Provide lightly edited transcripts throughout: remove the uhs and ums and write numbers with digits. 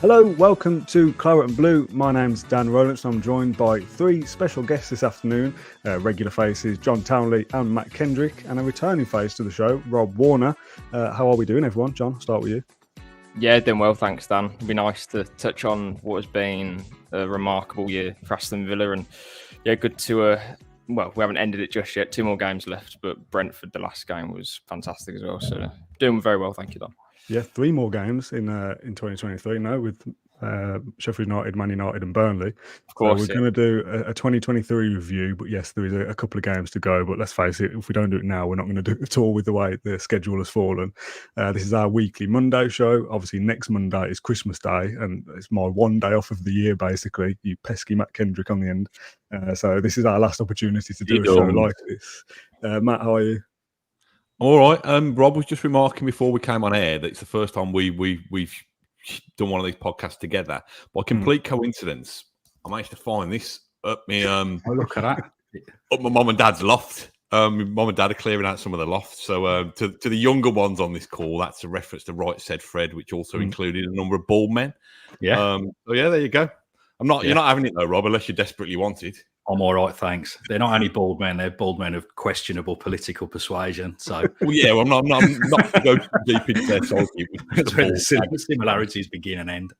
Hello, welcome to Claret and Blue. My name's Dan Rowlands and I'm joined by three special guests this afternoon. Regular faces, John Townley and Matt Kendrick, and a returning face to the show, Rob Warner. How are we doing, everyone? John, I'll start with you. Yeah, doing well, thanks, Dan. It'd be nice to touch on what has been a remarkable year for Aston Villa. And yeah, good to, well, we haven't ended it just yet. 2 more games left, but Brentford, the last game, was fantastic as well. So doing very well, thank you, Dan. Yeah, 3 more games in 2023 now with Sheffield United, Man United and Burnley. Of course, we're going to do a 2023 review, but yes, there is a couple of games to go. But let's face it, if we don't do it now, we're not going to do it at all with the way the schedule has fallen. This is our weekly Monday show. Obviously, next Monday is Christmas Day, and it's my one day off of the year, basically. You pesky Matt Kendrick on the end. So this is our last opportunity to do a show like this. Matt, how are you? All right. Rob was just remarking before we came on air that it's the first time we've done one of these podcasts together. By complete coincidence, I managed to find this up me. Oh, look at that! Up my mum and dad's loft. My mum and dad are clearing out some of the lofts. So to the younger ones on this call, that's a reference to Right Said Fred, which also included a number of bald men. Yeah. So yeah, there you go. You're not having it though, Rob, unless you desperately want it. I'm all right, thanks. They're not only bald men; they're bald men of questionable political persuasion. So, I'm not going to go deep into their psyche. That's where the similarities begin and end.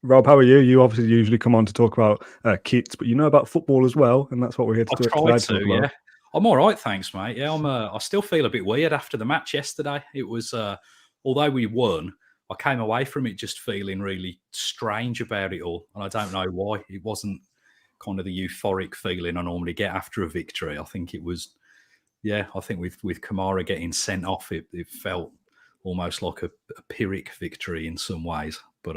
Rob, how are you? You obviously usually come on to talk about kits, but you know about football as well, and that's what we're here to do. I try to, yeah. I'm all right, thanks, mate. Yeah, I still feel a bit weird after the match yesterday. It was, although we won, I came away from it just feeling really strange about it all, and I don't know why. It wasn't kind of the euphoric feeling I normally get after a victory. I think it was, I think with Kamara getting sent off, it felt almost like a Pyrrhic victory in some ways. But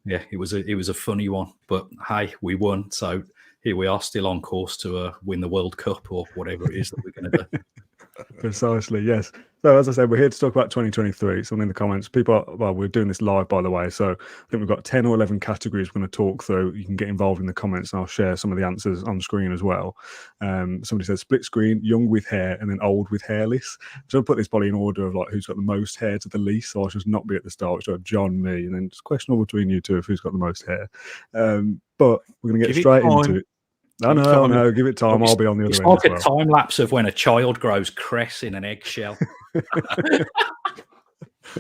it was a funny one. But hey, we won, so here we are, still on course to win the World Cup or whatever it is that we're going to do. Precisely, yes. So as I said, we're here to talk about 2023. Someone in the comments, we're doing this live, by the way. So I think we've got 10 or 11 categories we're going to talk through. You can get involved in the comments and I'll share some of the answers on screen as well. Somebody said split screen, young with hair, and then old with hairless. So I'll put this probably in order of like who's got the most hair to the least. So I should not be at the start, which are John, me, and then it's questionable between you two of who's got the most hair. But we're going to get straight into it. No, give it time. I'll be on the other end. It's like a time lapse of when a child grows cress in an eggshell.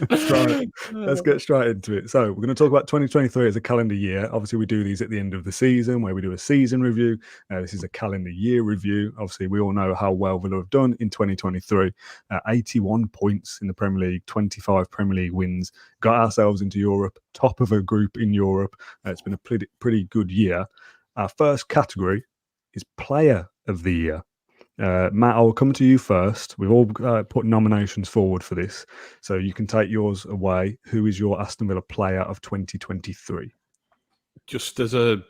Right. Let's get straight into it. So we're going to talk about 2023 as a calendar year. Obviously, we do these at the end of the season where we do a season review. This is a calendar year review. Obviously, we all know how well Villa have done in 2023. 81 points in the Premier League, 25 Premier League wins. Got ourselves into Europe, top of a group in Europe. It's been a pretty good year. Our first category is Player of the Year. Matt, I'll come to you first. We've all put nominations forward for this, so you can take yours away. Who is your Aston Villa Player of 2023? Just as a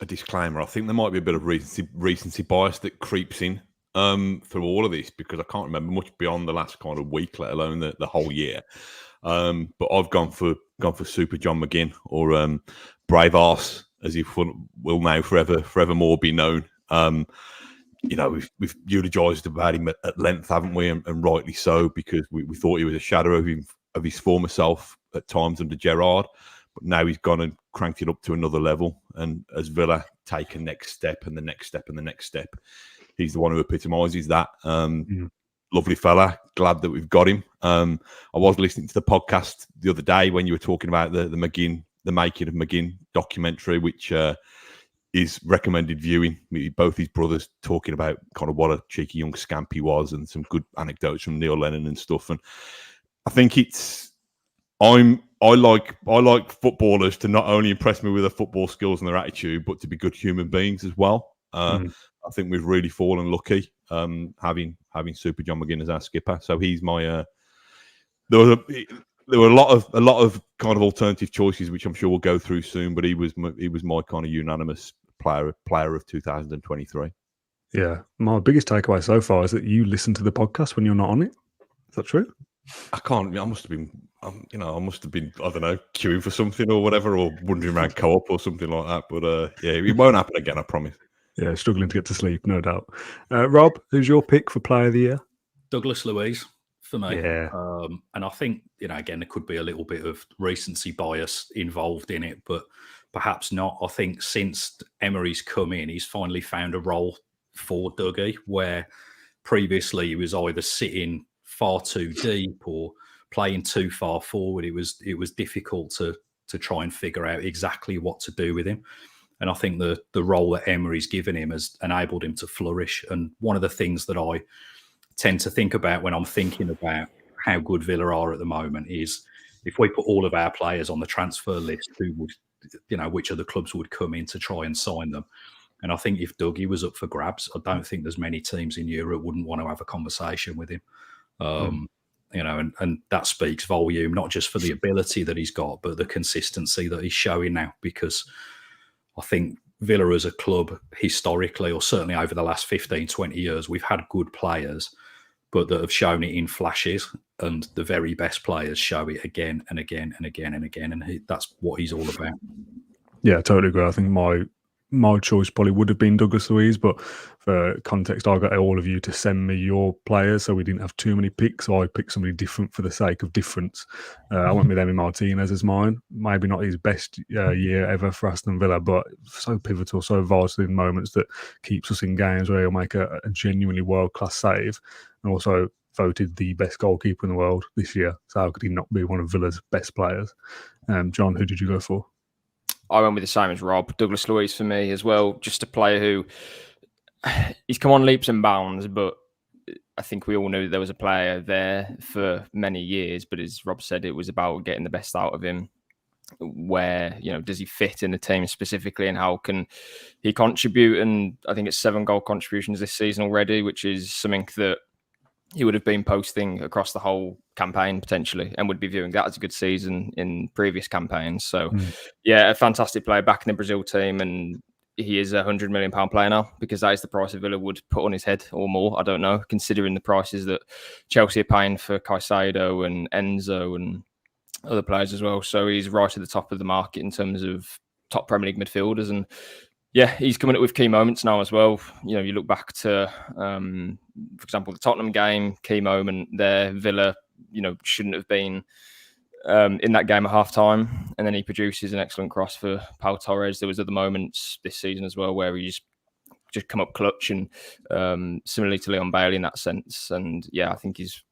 disclaimer, I think there might be a bit of recency bias that creeps in through all of this because I can't remember much beyond the last kind of week, let alone the whole year. But I've gone for Super John McGinn or Brave Arse, as he will now forevermore be known. We've eulogised about him at length, haven't we? And rightly so, because we thought he was a shadow of his former self at times under Gerrard. But now he's gone and cranked it up to another level. And as Villa take a next step and the next step and the next step, he's the one who epitomises that. Lovely fella. Glad that we've got him. I was listening to the podcast the other day when you were talking about the McGinn, the Making of McGinn documentary, which is recommended viewing. Both his brothers talking about kind of what a cheeky young scamp he was and some good anecdotes from Neil Lennon and stuff. And I think I like footballers to not only impress me with their football skills and their attitude, but to be good human beings as well. I think we've really fallen lucky having Super John McGinn as our skipper. So he's my. There were a lot of kind of alternative choices, which I'm sure we'll go through soon. But he was my kind of unanimous player of 2023. Yeah, my biggest takeaway so far is that you listen to the podcast when you're not on it. Is that true? I can't. I must have been. I must have been. I don't know, queuing for something or whatever, or wandering around co-op or something like that. But it won't happen again. I promise. Yeah, struggling to get to sleep, no doubt. Rob, who's your pick for Player of the Year? Douglas Luiz. for me. Yeah. And I think, again, there could be a little bit of recency bias involved in it, but perhaps not. I think since Emery's come in, he's finally found a role for Dougie, where previously he was either sitting far too deep or playing too far forward. It was difficult to try and figure out exactly what to do with him. And I think the role that Emery's given him has enabled him to flourish. And one of the things that I tend to think about when I'm thinking about how good Villa are at the moment is, if we put all of our players on the transfer list, who would, which other clubs would come in to try and sign them? And I think if Dougie was up for grabs, I don't think there's many teams in Europe wouldn't want to have a conversation with him. And that speaks volume, not just for the ability that he's got, but the consistency that he's showing now. Because I think Villa as a club, historically, or certainly over the last 15, 20 years, we've had good players, but that have shown it in flashes, and the very best players show it again and again and again and again. And that's what he's all about. Yeah, I totally agree. I think my choice probably would have been Douglas Luiz, but for context, I got all of you to send me your players, so we didn't have too many picks. So I picked somebody different for the sake of difference. I went with Emi Martinez as mine. Maybe not his best year ever for Aston Villa, but so pivotal, so vital in moments that keeps us in games where he'll make a genuinely world-class save, and also voted the best goalkeeper in the world this year. So how could he not be one of Villa's best players? John, who did you go for? I went with the same as Rob. Douglas Luiz for me as well. Just a player who he's come on leaps and bounds, but I think we all knew there was a player there for many years. But as Rob said, it was about getting the best out of him. Where, does he fit in the team specifically, and how can he contribute? And I think it's 7 goal contributions this season already, which is something that he would have been posting across the whole campaign potentially, and would be viewing that as a good season in previous campaigns. So, yeah, a fantastic player back in the Brazil team, and he is £100 million player now, because that is the price that Villa would put on his head, or more. I don't know, considering the prices that Chelsea are paying for Caicedo and Enzo and other players as well. So he's right at the top of the market in terms of top Premier League midfielders. And yeah, he's coming up with key moments now as well. You look back to, for example, the Tottenham game, key moment there. Villa, shouldn't have been in that game at half-time. And then he produces an excellent cross for Pau Torres. There was other moments this season as well where he's just come up clutch, and similarly to Leon Bailey in that sense. And yeah, I think he's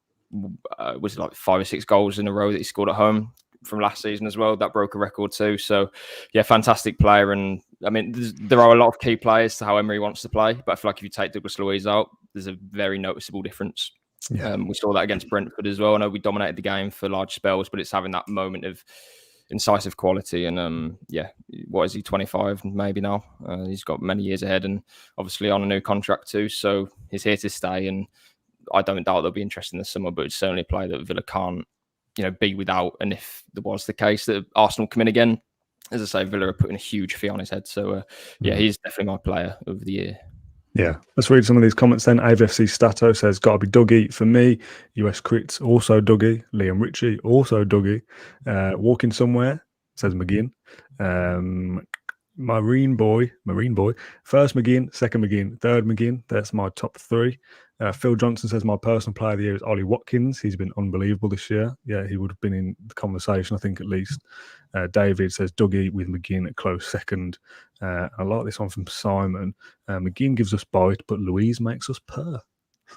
was like 5 or 6 goals in a row that he scored at home from last season as well. That broke a record too. So yeah, fantastic player. And I mean, there are a lot of key players to how Emery wants to play, but I feel like if you take Douglas Luiz out, there's a very noticeable difference. Yeah. We saw that against Brentford as well. I know we dominated the game for large spells, but it's having that moment of incisive quality. And yeah, what is he, 25 maybe now? He's got many years ahead, and obviously on a new contract too. So he's here to stay, and I don't doubt they'll be interested in the summer, but it's certainly a player that Villa can't, be without. And if there was the case that Arsenal come in again, as I say, Villa are putting a huge fee on his head. So yeah, he's definitely my player of the year. Yeah, let's read some of these comments then. AVFC Stato says, got to be Dougie for me. US Crits, also Dougie. Liam Ritchie, also Dougie. Walking Somewhere, says McGinn. Marine Boy, first McGinn, second McGinn, third McGinn. That's my top 3. Phil Johnson says my personal player of the year is Ollie Watkins. He's been unbelievable this year. Yeah, he would have been in the conversation, I think, at least. David says Dougie with McGinn at close second. I like this one from Simon. McGinn gives us bite, but Louise makes us purr.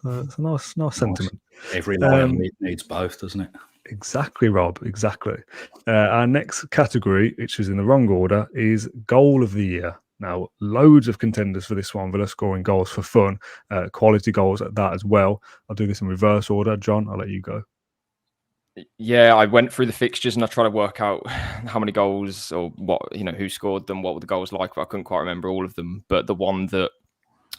So it's a nice sentiment. Every line needs both, doesn't it? Exactly, Rob. Exactly. Our next category, which is in the wrong order, is Goal of the Year. Now, loads of contenders for this one. Villa scoring goals for fun, quality goals at that as well. I'll do this in reverse order. John, I'll let you go. Yeah, I went through the fixtures and I tried to work out how many goals or what, who scored them, what were the goals like, but I couldn't quite remember all of them. But the one that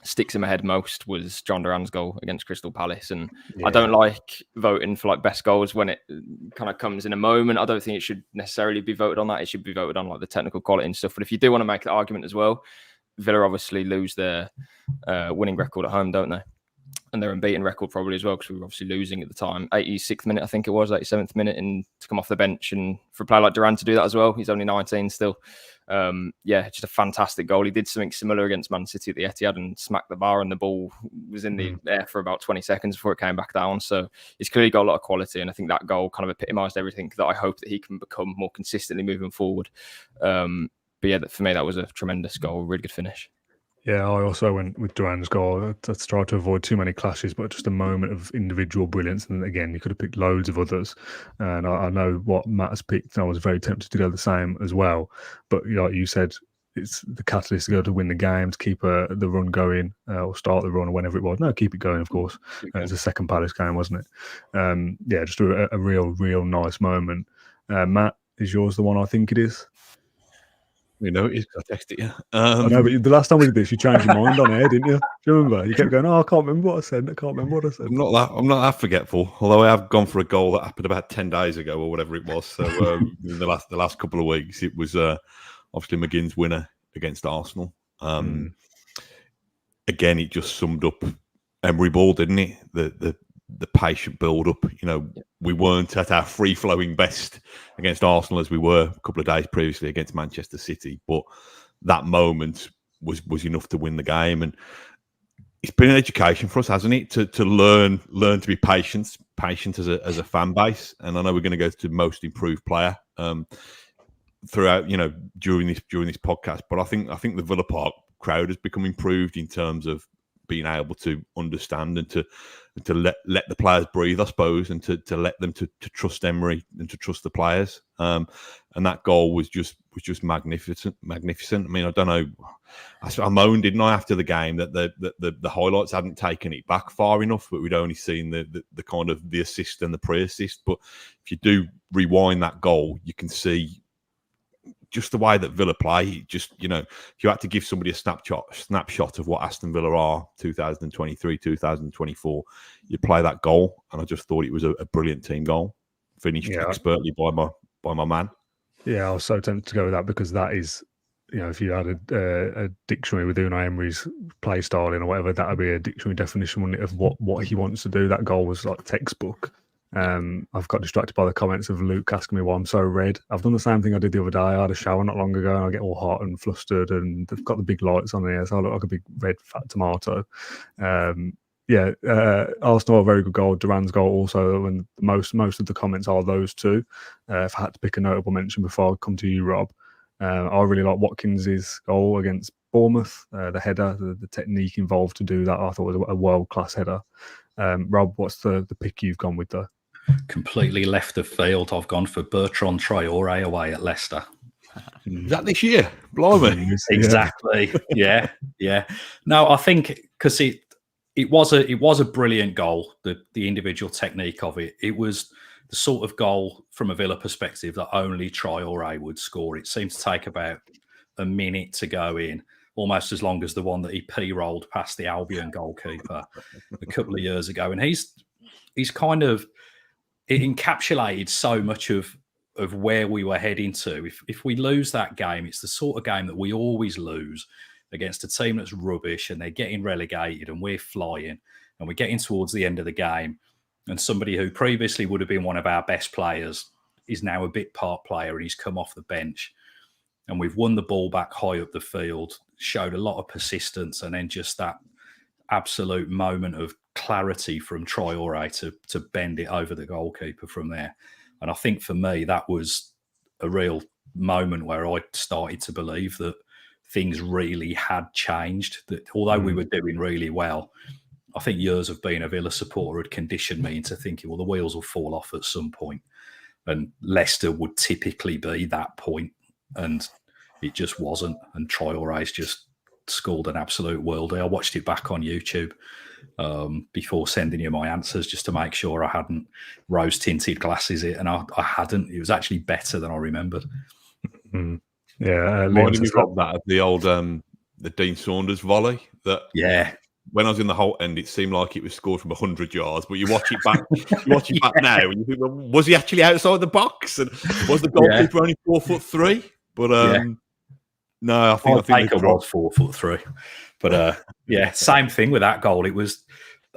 sticks in my head most was John Duran's goal against Crystal Palace. And yeah, I don't like voting for best goals when it kind of comes in a moment. I don't think it should necessarily be voted on that. It should be voted on the technical quality and stuff. But if you do want to make the argument as well, Villa obviously lose their winning record at home, don't they? and their unbeaten record probably as well, because we were obviously losing at the time. 86th minute, I think it was, 87th minute, and to come off the bench, and for a player like Duran to do that as well. He's only 19 still. Just a fantastic goal. He did something similar against Man City at the Etihad and smacked the bar, and the ball was in the air for about 20 seconds before it came back down. So he's clearly got a lot of quality, and I think that goal kind of epitomised everything that I hope that he can become more consistently moving forward. But yeah, for me, that was a tremendous goal, really good finish. Yeah, I also went with Duran's goal. I tried to avoid too many clashes, but just a moment of individual brilliance. And again, you could have picked loads of others. And I know what Matt has picked, and I was very tempted to go the same as well. But like you said, it's the catalyst to go to win the game, to keep the run going, or start the run, or whenever it was. No, keep it going, of course. It was the second Palace game, wasn't it? Just a real nice moment. Matt, is yours the one I think it is? You know, I texted you. I know, but the last time we did this, you changed your mind on air, didn't you? Do you remember? You kept going, I can't remember what I said. I'm not that forgetful, although I have gone for a goal that happened about 10 days ago or whatever it was. So in the last couple of weeks, it was obviously McGinn's winner against Arsenal. Again, it just summed up Emery ball, didn't it? The patient build-up. You know, we weren't at our free-flowing best against Arsenal as we were a couple of days previously against Manchester City, but that moment was enough to win the game. And it's been an education for us, hasn't it, to learn to be patient as a fan base. And I know we're going to go to most improved player throughout, you know, during this podcast. But I think the Villa Park crowd has become improved in terms of being able to understand and to let the players breathe, I suppose, and to let them to trust Emery and to trust the players. And that goal was just magnificent. I mean, I don't know. I moaned, didn't I, after the game that the highlights hadn't taken it back far enough, but we'd only seen the kind of the assist and the pre-assist. But if you do rewind that goal, you can see just the way that Villa play. Just, you know, if you had to give somebody a snapshot of what Aston Villa are 2023, 2024, you play that goal. And I just thought it was a brilliant team goal, finished expertly by my man. Yeah, I was so tempted to go with that, because that is, you know, if you had a dictionary with Unai Emery's play style in or whatever, that would be a dictionary definition, wouldn't it, of what he wants to do. That goal was like textbook. I've got distracted by the comments of Luke asking me why I'm so red. I've done the same thing I did the other day. I had a shower not long ago and I get all hot and flustered, and they've got the big lights on here, so I look like a big red fat tomato. Arsenal, a very good goal. Duran's goal also, and most of the comments are those two. If I had to pick a notable mention before I come to you, Rob, I really like Watkins's goal against Bournemouth. The header, the technique involved to do that, I thought was a world-class header. Rob, what's the pick you've gone with there? Completely left of field. I've gone for Bertrand Traoré away at Leicester. Is that this year? Blimey. Exactly. Yeah. No, I think because it was a brilliant goal. The individual technique of it. It was the sort of goal from a Villa perspective that only Traoré would score. It seemed to take about a minute to go in, almost as long as the one that he p-rolled past the Albion goalkeeper a couple of years ago. And he's kind of, it encapsulated so much of where we were heading to. If we lose that game, it's the sort of game that we always lose against a team that's rubbish and they're getting relegated and we're flying and we're getting towards the end of the game. And somebody who previously would have been one of our best players is now a bit part player and he's come off the bench. And we've won the ball back high up the field, showed a lot of persistence, and then just that absolute moment of clarity from Traoré to bend it over the goalkeeper from there. And I think for me, that was a real moment where I started to believe that things really had changed, that although we were doing really well, I think years of being a Villa supporter had conditioned me into thinking, well, the wheels will fall off at some point. And Leicester would typically be that point. And it just wasn't. And Traoré's just scored an absolute worldie. I watched it back on YouTube before sending you my answers just to make sure I hadn't rose-tinted glasses it. And I hadn't. It was actually better than I remembered. Mm. Yeah. Reminded me of that, of the old the Dean Saunders volley. Yeah. When I was in the Holt end, it seemed like it was scored from 100 yards. But you watch it back, now, and you think, well, was he actually outside the box? And was the goalkeeper only 4'3"? But no, I think Baker was 4'3". But same thing with that goal. It was,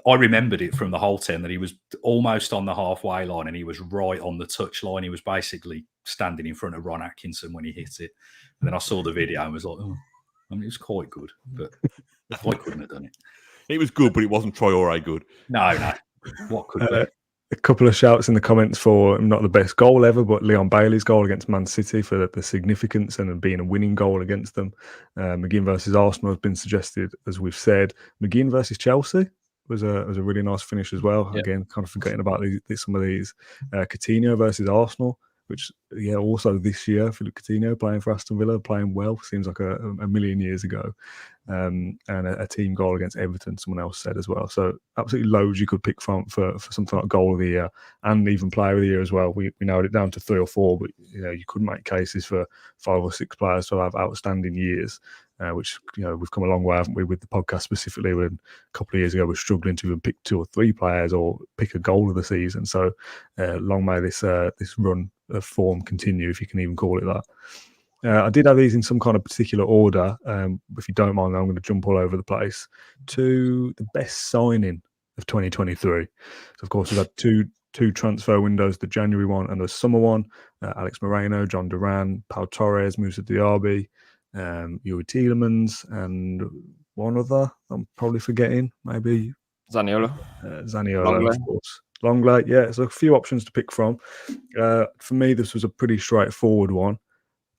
I remembered it from the whole 10 that he was almost on the halfway line and he was right on the touch line. He was basically standing in front of Ron Atkinson when he hit it. And then I saw the video and was like, oh, I mean, it was quite good, but I couldn't have done it. It was good, but it wasn't Traore good. No. What could be? A couple of shouts in the comments for not the best goal ever, but Leon Bailey's goal against Man City for the significance and being a winning goal against them. McGinn versus Arsenal has been suggested, as we've said. McGinn versus Chelsea was a really nice finish as well. Yeah. Again, kind of forgetting about some of these. Coutinho versus Arsenal, which also this year, Philip Coutinho playing for Aston Villa, playing well, seems like a million years ago. And a team goal against Everton, someone else said as well. So absolutely loads you could pick from for something like goal of the year and even player of the year as well. We narrowed it down to 3 or 4, but you could make cases for 5 or 6 players to have outstanding years, which we've come a long way, haven't we, with the podcast specifically. When a couple of years ago we were struggling to even pick 2 or 3 players or pick a goal of the season. So long may this run of form continue, if you can even call it that. I did have these in some kind of particular order. If you don't mind, I'm going to jump all over the place to the best signing of 2023. So, of course, we've had two transfer windows, the January one and the summer one. Alex Moreno, John Duran, Pau Torres, Moussa Diaby, Yuri Tielemans, and one other I'm probably forgetting, maybe Zaniolo. Zaniolo, of course. Longley, yeah. So a few options to pick from. For me, this was a pretty straightforward one.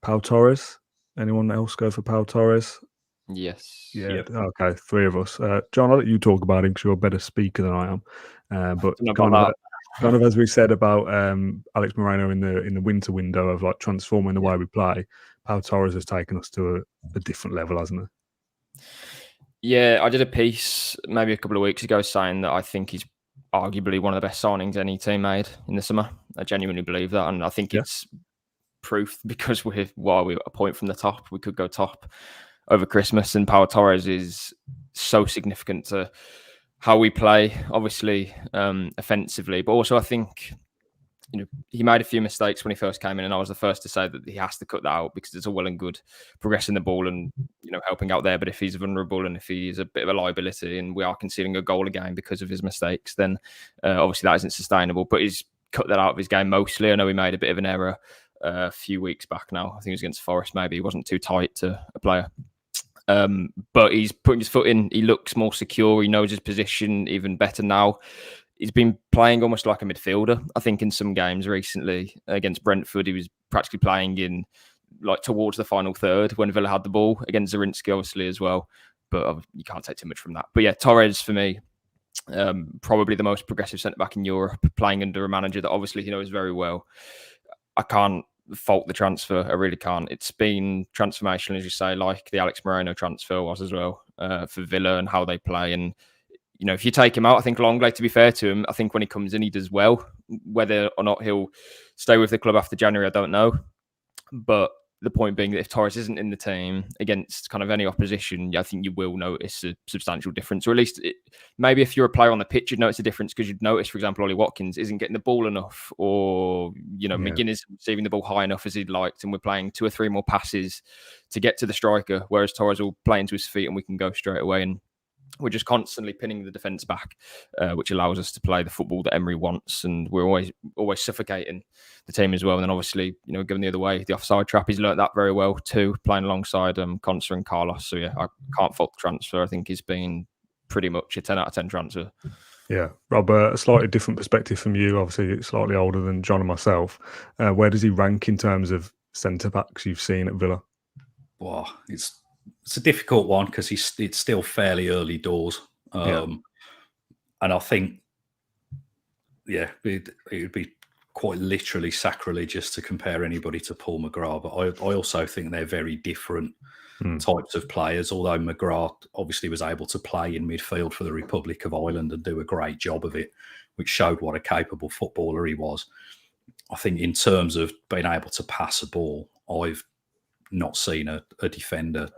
Pau Torres. Anyone else go for Pau Torres? Yes. Yeah. Yep. Okay, 3 of us. John, I'll let you talk about him because you're a better speaker than I am. But kind of as we said about Alex Moreno in the winter window of like transforming the way we play, Pau Torres has taken us to a different level, hasn't he? Yeah, I did a piece maybe a couple of weeks ago saying that I think he's arguably one of the best signings any team made in the summer. I genuinely believe that, and I think it's proof because we're a point from the top. We could go top over Christmas, and Pau Torres is so significant to how we play, obviously offensively, but also I think he made a few mistakes when he first came in, and I was the first to say that he has to cut that out because it's all well and good progressing the ball and helping out there, but if he's vulnerable and if he's a bit of a liability and we are conceding a goal a game because of his mistakes, then obviously that isn't sustainable. But he's cut that out of his game mostly. I know he made a bit of an error a few weeks back now. I think it was against Forest. Maybe he wasn't too tight to a player. But he's putting his foot in. He looks more secure. He knows his position even better now. He's been playing almost like a midfielder. I think in some games recently against Brentford, he was practically playing in like towards the final third when Villa had the ball, against Zarinsky obviously as well. But you can't take too much from that. But yeah, Torres for me, probably the most progressive centre-back in Europe, playing under a manager that obviously he knows very well. I can't fault the transfer. I really can't. It's been transformational, as you say, like the Alex Moreno transfer was as well for Villa and how they play. And, if you take him out, I think Longley, to be fair to him, I think when he comes in, he does well. Whether or not he'll stay with the club after January, I don't know. But the point being that if Torres isn't in the team against kind of any opposition, I think you will notice a substantial difference. Or at least maybe if you're a player on the pitch, you'd notice a difference because you'd notice, for example, Ollie Watkins isn't getting the ball enough, or, McGinn isn't receiving the ball high enough as he'd liked, and we're playing 2 or 3 more passes to get to the striker, whereas Torres will play into his feet and we can go straight away. And we're just constantly pinning the defence back, which allows us to play the football that Emery wants, and we're always suffocating the team as well. And then obviously, going the other way, the offside trap, he's learnt that very well too, playing alongside Consa and Carlos. So yeah, I can't fault the transfer. I think he's been pretty much a 10 out of 10 transfer. Yeah, Rob, a slightly different perspective from you, obviously slightly older than John and myself. Where does he rank in terms of centre-backs you've seen at Villa? Well, it's a difficult one because it's still fairly early doors. And I think, it would be quite literally sacrilegious to compare anybody to Paul McGrath. But I also think they're very different types of players, although McGrath obviously was able to play in midfield for the Republic of Ireland and do a great job of it, which showed what a capable footballer he was. I think in terms of being able to pass a ball, I've not seen a defender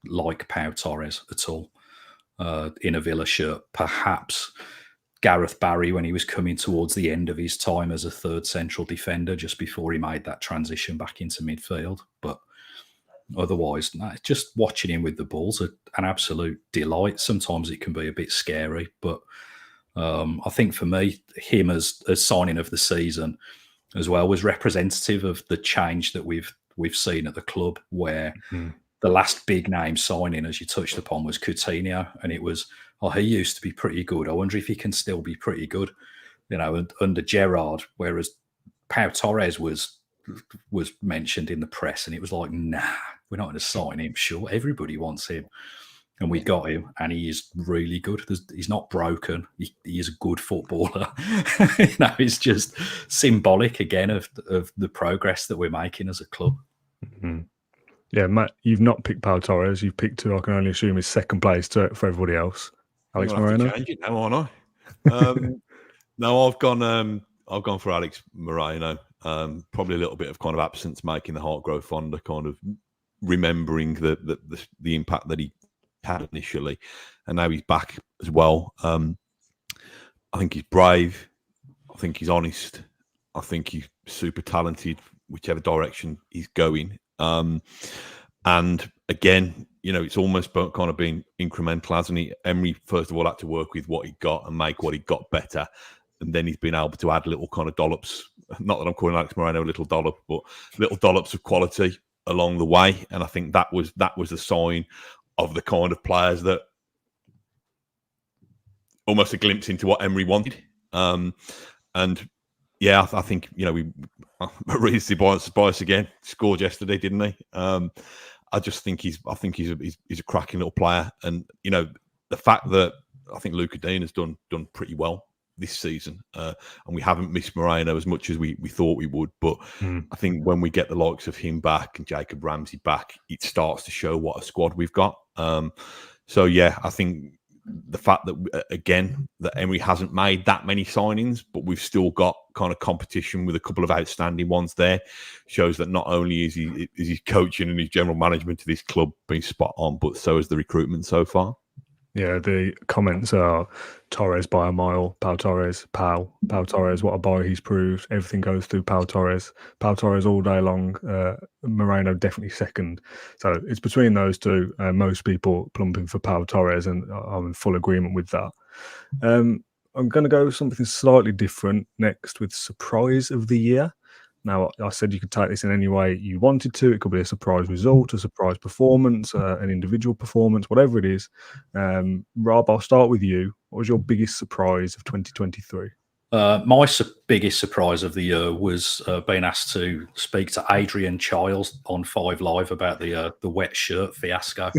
like Pau Torres at all in a Villa shirt. Perhaps Gareth Barry when he was coming towards the end of his time as a third central defender, just before he made that transition back into midfield. But otherwise, just watching him with the ball's an absolute delight. Sometimes it can be a bit scary, but I think for me, him as signing of the season as well was representative of the change that we've seen at the club, where the last big name signing, as you touched upon, was Coutinho, and it was, he used to be pretty good. I wonder if he can still be pretty good, under Gerrard. Whereas Pau Torres was mentioned in the press, and it was like, nah, we're not going to sign him. Sure, everybody wants him. And we got him, and he is really good. He's not broken. He is a good footballer. It's just symbolic again of the progress that we're making as a club. Mm-hmm. Yeah, Matt, you've not picked Pau Torres. You've picked who I can only assume is second place for everybody else. Alex Moreno. Change it now, aren't I? No, I've gone for Alex Moreno. Probably a little bit of kind of absence making the heart grow fonder, kind of remembering the impact that he had initially, and now he's back as well. I think he's brave. I think he's honest. I think he's super talented, whichever direction he's going. And again, it's almost kind of been incremental, hasn't he? Emery, first of all, had to work with what he got and make what he got better. And then he's been able to add little kind of dollops. Not that I'm calling Alex Moreno a little dollop, but little dollops of quality along the way. And I think that was a sign of the kind of players that almost a glimpse into what Emery wanted. And yeah, I think, Maurice Ceballos again scored yesterday, didn't he? I just think he's a cracking little player. And, the fact that I think Luca Dean has done pretty well this season, and we haven't missed Moreno as much as we thought we would. But I think when we get the likes of him back and Jacob Ramsey back, it starts to show what a squad we've got. So yeah, I think the fact that again that Emery hasn't made that many signings, but we've still got kind of competition with a couple of outstanding ones there, shows that not only is he coaching and his general management of this club being spot on, but so is the recruitment so far. Yeah, the comments are Torres by a mile, Pau Torres, Pau Torres, what a boy he's proved. Everything goes through Pau Torres all day long. Moreno definitely second. So it's between those two. Most people plumping for Pau Torres, and I'm in full agreement with that. I'm going to go something slightly different next with surprise of the year. Now, I said you could take this in any way you wanted to. It could be a surprise result, a surprise performance, an individual performance, whatever it is. Rob, I'll start with you. What was your biggest surprise of 2023? My biggest surprise of the year was being asked to speak to Adrian Chiles on 5 Live about the wet shirt fiasco.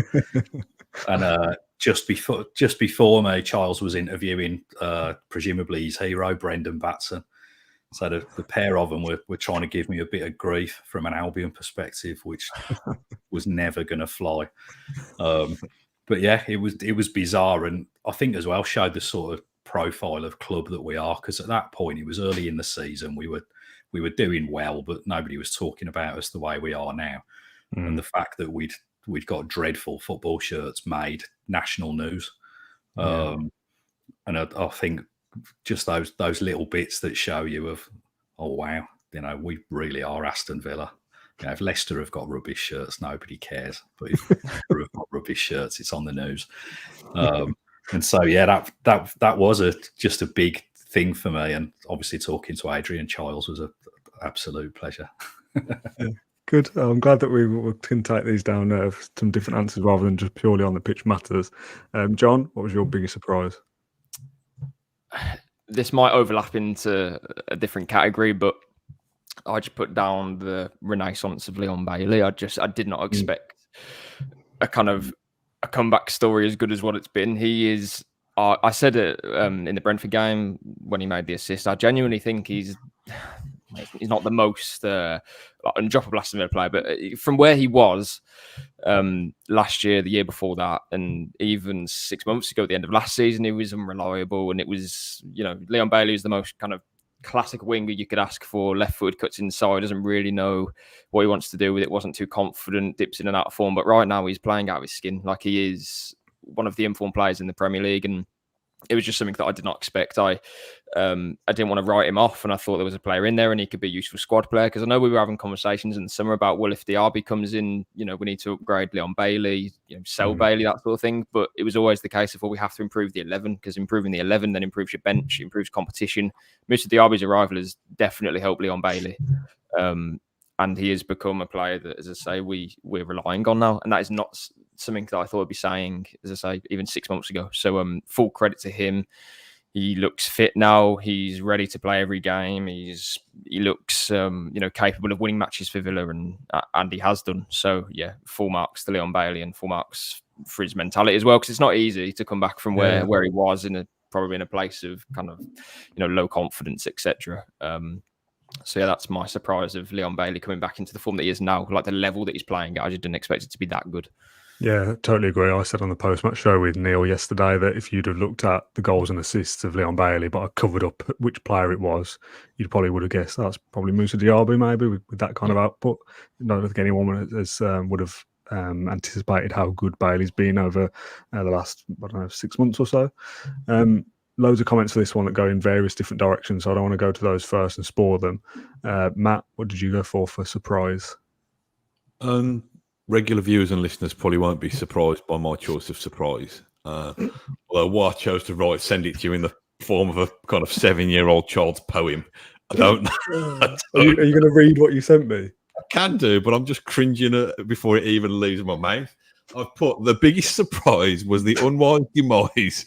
And just before me, Chiles was interviewing presumably his hero, Brendan Batson. So the pair of them were trying to give me a bit of grief from an Albion perspective, which was never going to fly. But yeah, it was bizarre, and I think as well showed the sort of profile of club that we are. Because at that point, it was early in the season, we were doing well, but nobody was talking about us the way we are now. And the fact that we'd got dreadful football shirts made national news, and I think. Just those little bits that show you of, oh wow, we really are Aston Villa. If Leicester have got rubbish shirts, nobody cares. But if Leicester have got rubbish shirts, it's on the news. And so yeah, that was just a big thing for me. And obviously talking to Adrian Chiles was an absolute pleasure. Yeah, good. I'm glad that we can take these down some different answers rather than just purely on the pitch matters. John, what was your biggest surprise? This might overlap into a different category, but I just put down the renaissance of Leon Bailey. I did not expect a kind of a comeback story as good as what it's been. He is. I said it in the Brentford game when he made the assist. I genuinely think he's not the most undroppable Aston Villa player, but from where he was last year, the year before that, and even 6 months ago at the end of last season, he was unreliable. And it was, Leon Bailey is the most kind of classic winger you could ask for. Left foot cuts inside, doesn't really know what he wants to do with it, wasn't too confident, dips in and out of form. But right now he's playing out of his skin. Like, he is one of the informed players in the Premier League. And it was just something that I did not expect. I didn't want to write him off, and I thought there was a player in there and he could be a useful squad player, because I know we were having conversations in the summer about, well, if the RB comes in, we need to upgrade Leon Bailey, sell Bailey, that sort of thing. But it was always the case of, well, we have to improve the 11, because improving the 11 then improves your bench, improves competition. Most of the RB's arrival has definitely helped Leon Bailey. And he has become a player that, as I say, we're relying on now. And that is not something that I thought I'd be saying, as I say, even 6 months ago. So full credit to him. He looks fit now. He's ready to play every game. He looks capable of winning matches for Villa, and he has done. So yeah, full marks to Leon Bailey, and full marks for his mentality as well, because it's not easy to come back from where he was probably in a place of kind of low confidence, etc. So yeah, that's my surprise of Leon Bailey coming back into the form that he is now, like the level that he's playing at. I just didn't expect it to be that good. Yeah, totally agree. I said on the post-match show with Neil yesterday that if you'd have looked at the goals and assists of Leon Bailey, but I covered up which player it was, you probably would have guessed that's probably Moussa Diaby, maybe, with that kind of output. I don't think anyone would have anticipated how good Bailey's been over the last, 6 months or so. Loads of comments for this one that go in various different directions, so I don't want to go to those first and spoil them. Matt, what did you go for surprise? Regular viewers and listeners probably won't be surprised by my choice of surprise. Although what I chose to send it to you in the form of a kind of 7-year-old child's poem. I don't know. Are you going to read what you sent me? I can do, but I'm just cringing before it even leaves my mouth. I've put the biggest surprise was the unwise demise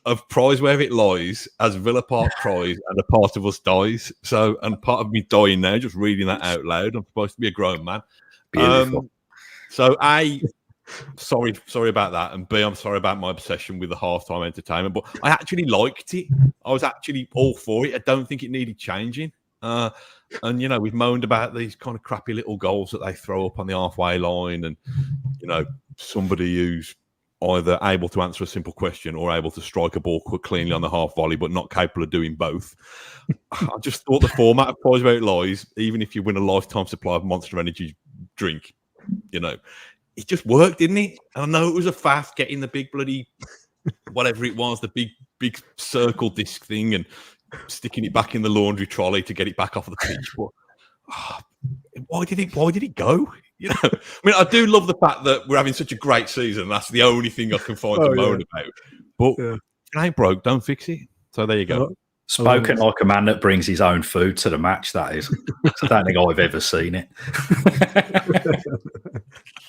of Prize Where It Lies as Villa Park cries and a part of us dies. So, and part of me dying now, just reading that out loud. I'm supposed to be a grown man. Beautiful. So A, sorry about that, and B, I'm sorry about my obsession with the halftime entertainment. But I actually liked it. I was actually all for it. I don't think it needed changing. And we've moaned about these kind of crappy little goals that they throw up on the halfway line, and somebody who's either able to answer a simple question or able to strike a ball cleanly on the half volley, but not capable of doing both. I just thought the format of Prize Where It Lies, even if you win a lifetime supply of Monster Energy drink, it just worked, didn't it? And I know it was a faff getting the big bloody whatever it was, the big circle disc thing, and sticking it back in the laundry trolley to get it back off of the pitch. But why did it go? I mean, I do love the fact that we're having such a great season. That's the only thing I can find to moan about. But if it ain't broke, don't fix it. So there you go. Spoken like a man that brings his own food to the match, that is. I don't think I've ever seen it.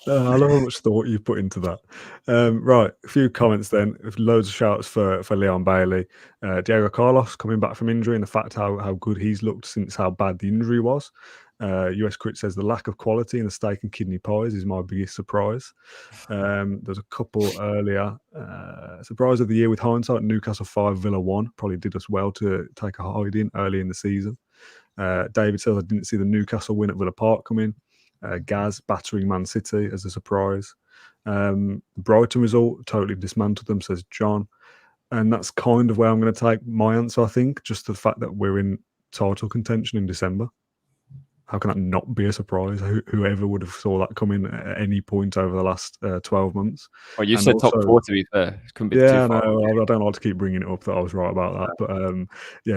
I love how much thought you put into that. Right, a few comments then. Loads of shouts for Leon Bailey. Diego Carlos coming back from injury, and the fact how good he's looked since how bad the injury was. US Crit says the lack of quality in the steak and kidney pies is my biggest surprise. There's a couple earlier. Surprise of the year with hindsight, Newcastle 5, Villa 1. Probably did us well to take a hiding early in the season. David says I didn't see the Newcastle win at Villa Park come in. Gaz battering Man City as a surprise. Brighton result totally dismantled them, says John. And that's kind of where I'm going to take my answer, I think. Just the fact that we're in title contention in December. How can that not be a surprise? Whoever would have saw that coming at any point over the last 12 months? Well, you said also, top 4, to be fair. Couldn't be too far. I don't like to keep bringing it up that I was right about that. But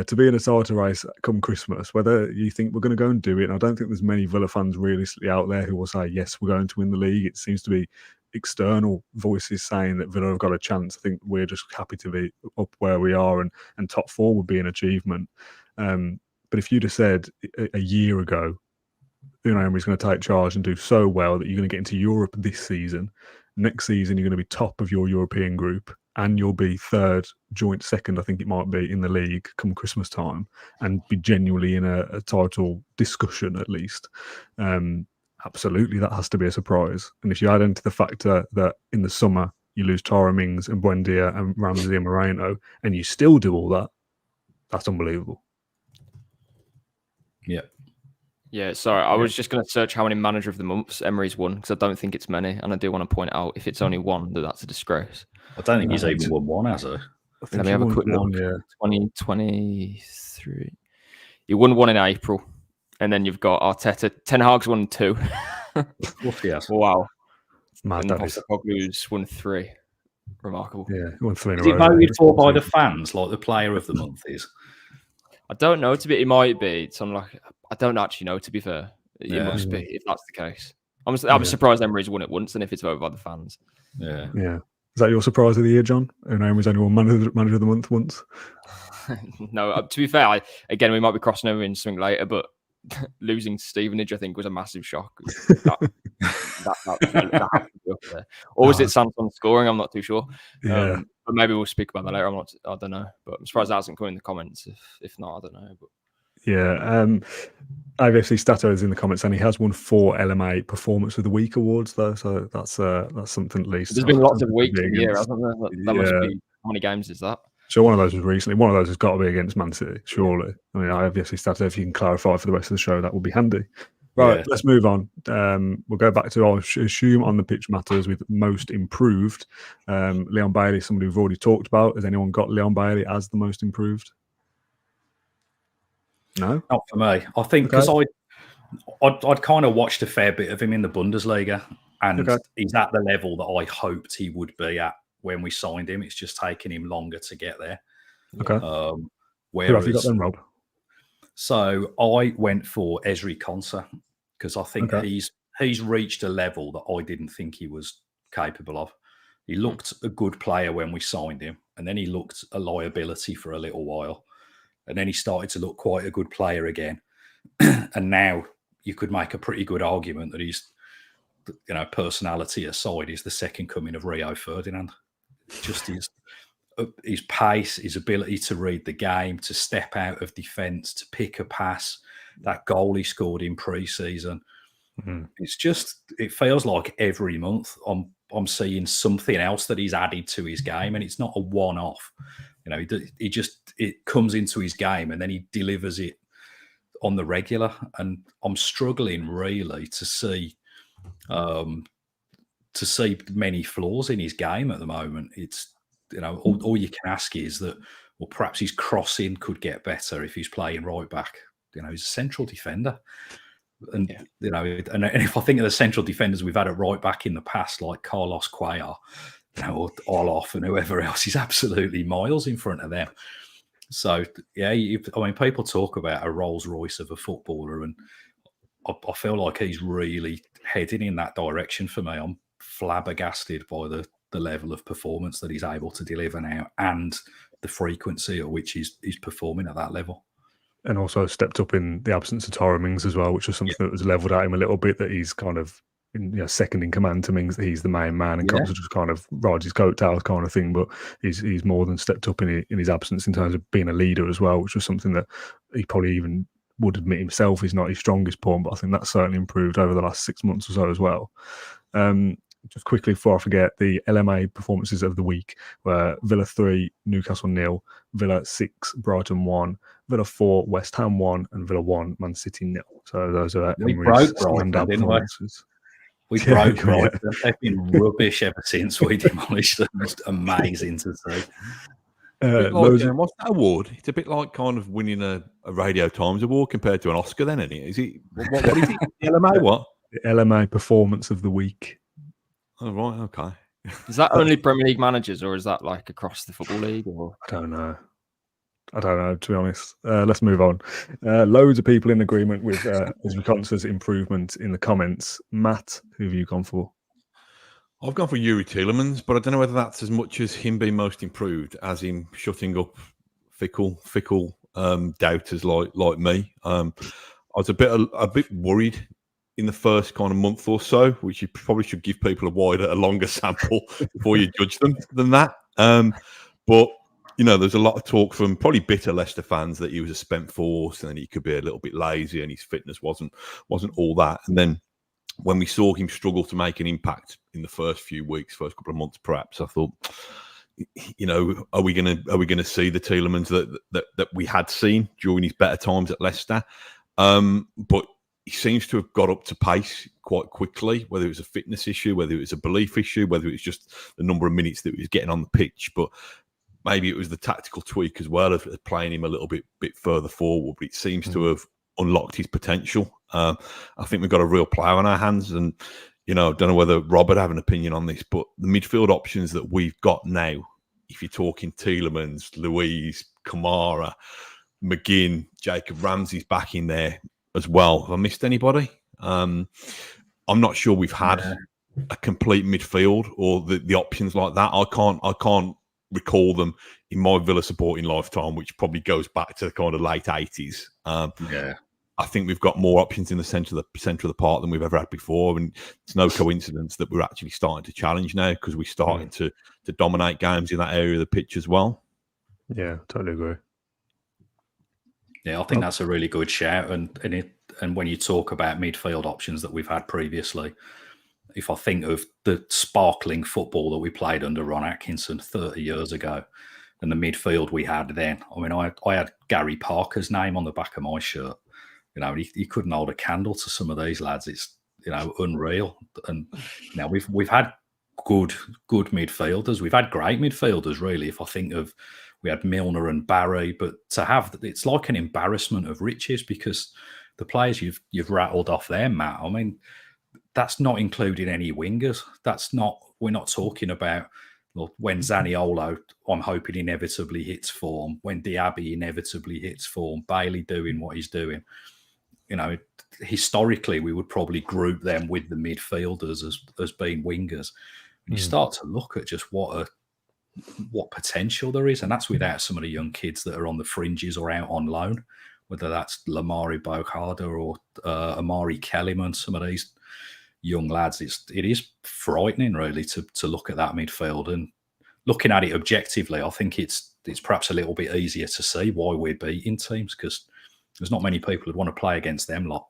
to be in a title race come Christmas, whether you think we're going to go and do it, and I don't think there's many Villa fans realistically out there who will say, yes, we're going to win the league. It seems to be external voices saying that Villa have got a chance. I think we're just happy to be up where we are, and top 4 would be an achievement. But if you'd have said a year ago, Unai Emery's going to take charge and do so well that you're going to get into Europe this season, next season you're going to be top of your European group, and you'll be third, joint second, I think it might be, in the league come Christmas time, and be genuinely in a title discussion at least. Absolutely, that has to be a surprise. And if you add into the factor that in the summer you lose Tara Mings and Buendia and Ramsey and Moreno, and you still do all that, that's unbelievable. Yeah. Yeah, sorry. I was just going to search how many manager of the months Emery's won, because I don't think it's many. And I do want to point out, if it's only one, that's a disgrace. I don't think he's even won one, has he? Let me have a quick look. 2023. He won one in April. And then you've got Arteta. Ten Hag's won 2. Yes. Wow. Mad, and Postecoglou's won 3. remarkable. Yeah, he won 3 in a Is he row. voted for by the fans, like the player of the month is? I don't know. It might be. It's like I don't actually know. To be fair, it Yeah. must be if that's the case. I'm surprised Emery's won it once, and if it's voted by the fans. Yeah. Yeah. Is that your surprise of the year, John? Unai Emery's only won manager of the month once. No, to be fair, we might be crossing over in something later, but losing to Stevenage, I think, was a massive shock. That had to be up there. Or was it Sanson scoring? I'm not too sure. Yeah. But maybe we'll speak about that later. I don't know. But I'm surprised that hasn't come in the comments. If not, I don't know. But Yeah. IVFC Stato is in the comments, and he has won 4 LMA Performance of the Week awards, though. So that's something at least. There's been lots of weeks in the year, hasn't there? That must be. How many games is that? So one of those was recently. One of those has got to be against Man City, surely. I mean, IVFC Stato, if you can clarify for the rest of the show, that would be handy. Right, let's move on. We'll go back to, I'll assume, on the pitch matters with most improved. Leon Bailey, somebody we've already talked about. Has anyone got Leon Bailey as the most improved? No? Not for me. I think because I'd kind of watched a fair bit of him in the Bundesliga, and he's at the level that I hoped he would be at when we signed him. It's just taken him longer to get there. Okay. Who have you got then, Rob? So I went for Ezri Konsa because I think he's reached a level that I didn't think he was capable of. He looked a good player when we signed him, and then he looked a liability for a little while. And then he started to look quite a good player again. And now you could make a pretty good argument that he's, personality aside, he's the second coming of Rio Ferdinand. Just his pace, his ability to read the game, to step out of defence, to pick a pass, that goal he scored in pre-season. It's just, it feels like every month I'm seeing something else that he's added to his game, and it's not a one-off. It comes into his game and then he delivers it on the regular. And I'm struggling really to see many flaws in his game at the moment. It's, all you can ask is that, well, perhaps his crossing could get better if he's playing right back. He's a central defender. And, and if I think of the central defenders we've had at right back in the past, like Carlos Cuellar, or Orloff and whoever else, is absolutely miles in front of them. So, people talk about a Rolls Royce of a footballer, and I feel like he's really heading in that direction for me. I'm flabbergasted by the level of performance that he's able to deliver now and the frequency at which he's performing at that level. And also stepped up in the absence of Tyrone Mings as well, which was something that was levelled at him a little bit, that he's kind of second in command to Mings, that he's the main man, and Cox just kind of rides his coattails kind of thing. But he's more than stepped up in his absence in terms of being a leader as well, which was something that he probably even would admit himself is not his strongest point. But I think that's certainly improved over the last 6 months or so as well. Just quickly before I forget, the LMA performances of the week were Villa 3, Newcastle 0, Villa 6, Brighton 1, Villa 4, West Ham 1, and Villa 1, Man City 0. So those are Emery's standout performances. We broke Brighton. They've been rubbish ever since we demolished them. It's amazing to see. What's that award? It's a bit like kind of winning a Radio Times award compared to an Oscar, then, isn't it? Is it what is it? The LMA what? The LMA performance of the week. Oh, right, okay. Is that only Premier League managers, or is that like across the Football League? Or I don't know, to be honest. Let's move on. Loads of people in agreement with Ezri Konsa's improvement in the comments. Matt, who have you gone for? I've gone for Yuri Tielemans, but I don't know whether that's as much as him being most improved as him shutting up fickle doubters like me. I was a bit worried in the first kind of month or so, which you probably should give people a longer sample before you judge them than that. But there's a lot of talk from probably bitter Leicester fans that he was a spent force and then he could be a little bit lazy and his fitness wasn't all that. And then when we saw him struggle to make an impact in the first few weeks, first couple of months, perhaps I thought, are we gonna see the Tielemans that we had seen during his better times at Leicester? But he seems to have got up to pace quite quickly, whether it was a fitness issue, whether it was a belief issue, whether it was just the number of minutes that he was getting on the pitch. But maybe it was the tactical tweak as well of playing him a little bit further forward. But it seems to have unlocked his potential. I think we've got a real player on our hands. And, don't know whether Rob would have an opinion on this, but the midfield options that we've got now, if you're talking Tielemans, Louise, Kamara, McGinn, Jacob Ramsey's back in there as well. Have I missed anybody? I'm not sure we've had a complete midfield or the options like that. I can't recall them in my Villa supporting lifetime, which probably goes back to the kind of late 80s. I think we've got more options in the centre of the park than we've ever had before, and it's no coincidence that we're actually starting to challenge now because we're starting to dominate games in that area of the pitch as well. Yeah, totally agree. Yeah, I think that's a really good shout. And when you talk about midfield options that we've had previously, if I think of the sparkling football that we played under Ron Atkinson 30 years ago and the midfield we had then, I mean, I had Gary Parker's name on the back of my shirt. He couldn't hold a candle to some of these lads. It's, unreal. And now we've had good midfielders. We've had great midfielders, really. If I think of, we had Milner and Barry, but to have, it's like an embarrassment of riches because the players you've rattled off there, Matt, I mean, that's not including any wingers. We're not talking about, well, when Zaniolo, I'm hoping inevitably hits form, when Diaby inevitably hits form, Bailey doing what he's doing. Historically, we would probably group them with the midfielders as being wingers. And you start to look at just what potential there is, and that's without some of the young kids that are on the fringes or out on loan, whether that's Lamari Bocharda or Amari Kellyman, some of these young lads. It is frightening, really, to look at that midfield. And looking at it objectively, I think it's perhaps a little bit easier to see why we're beating teams because there's not many people who'd want to play against them lot.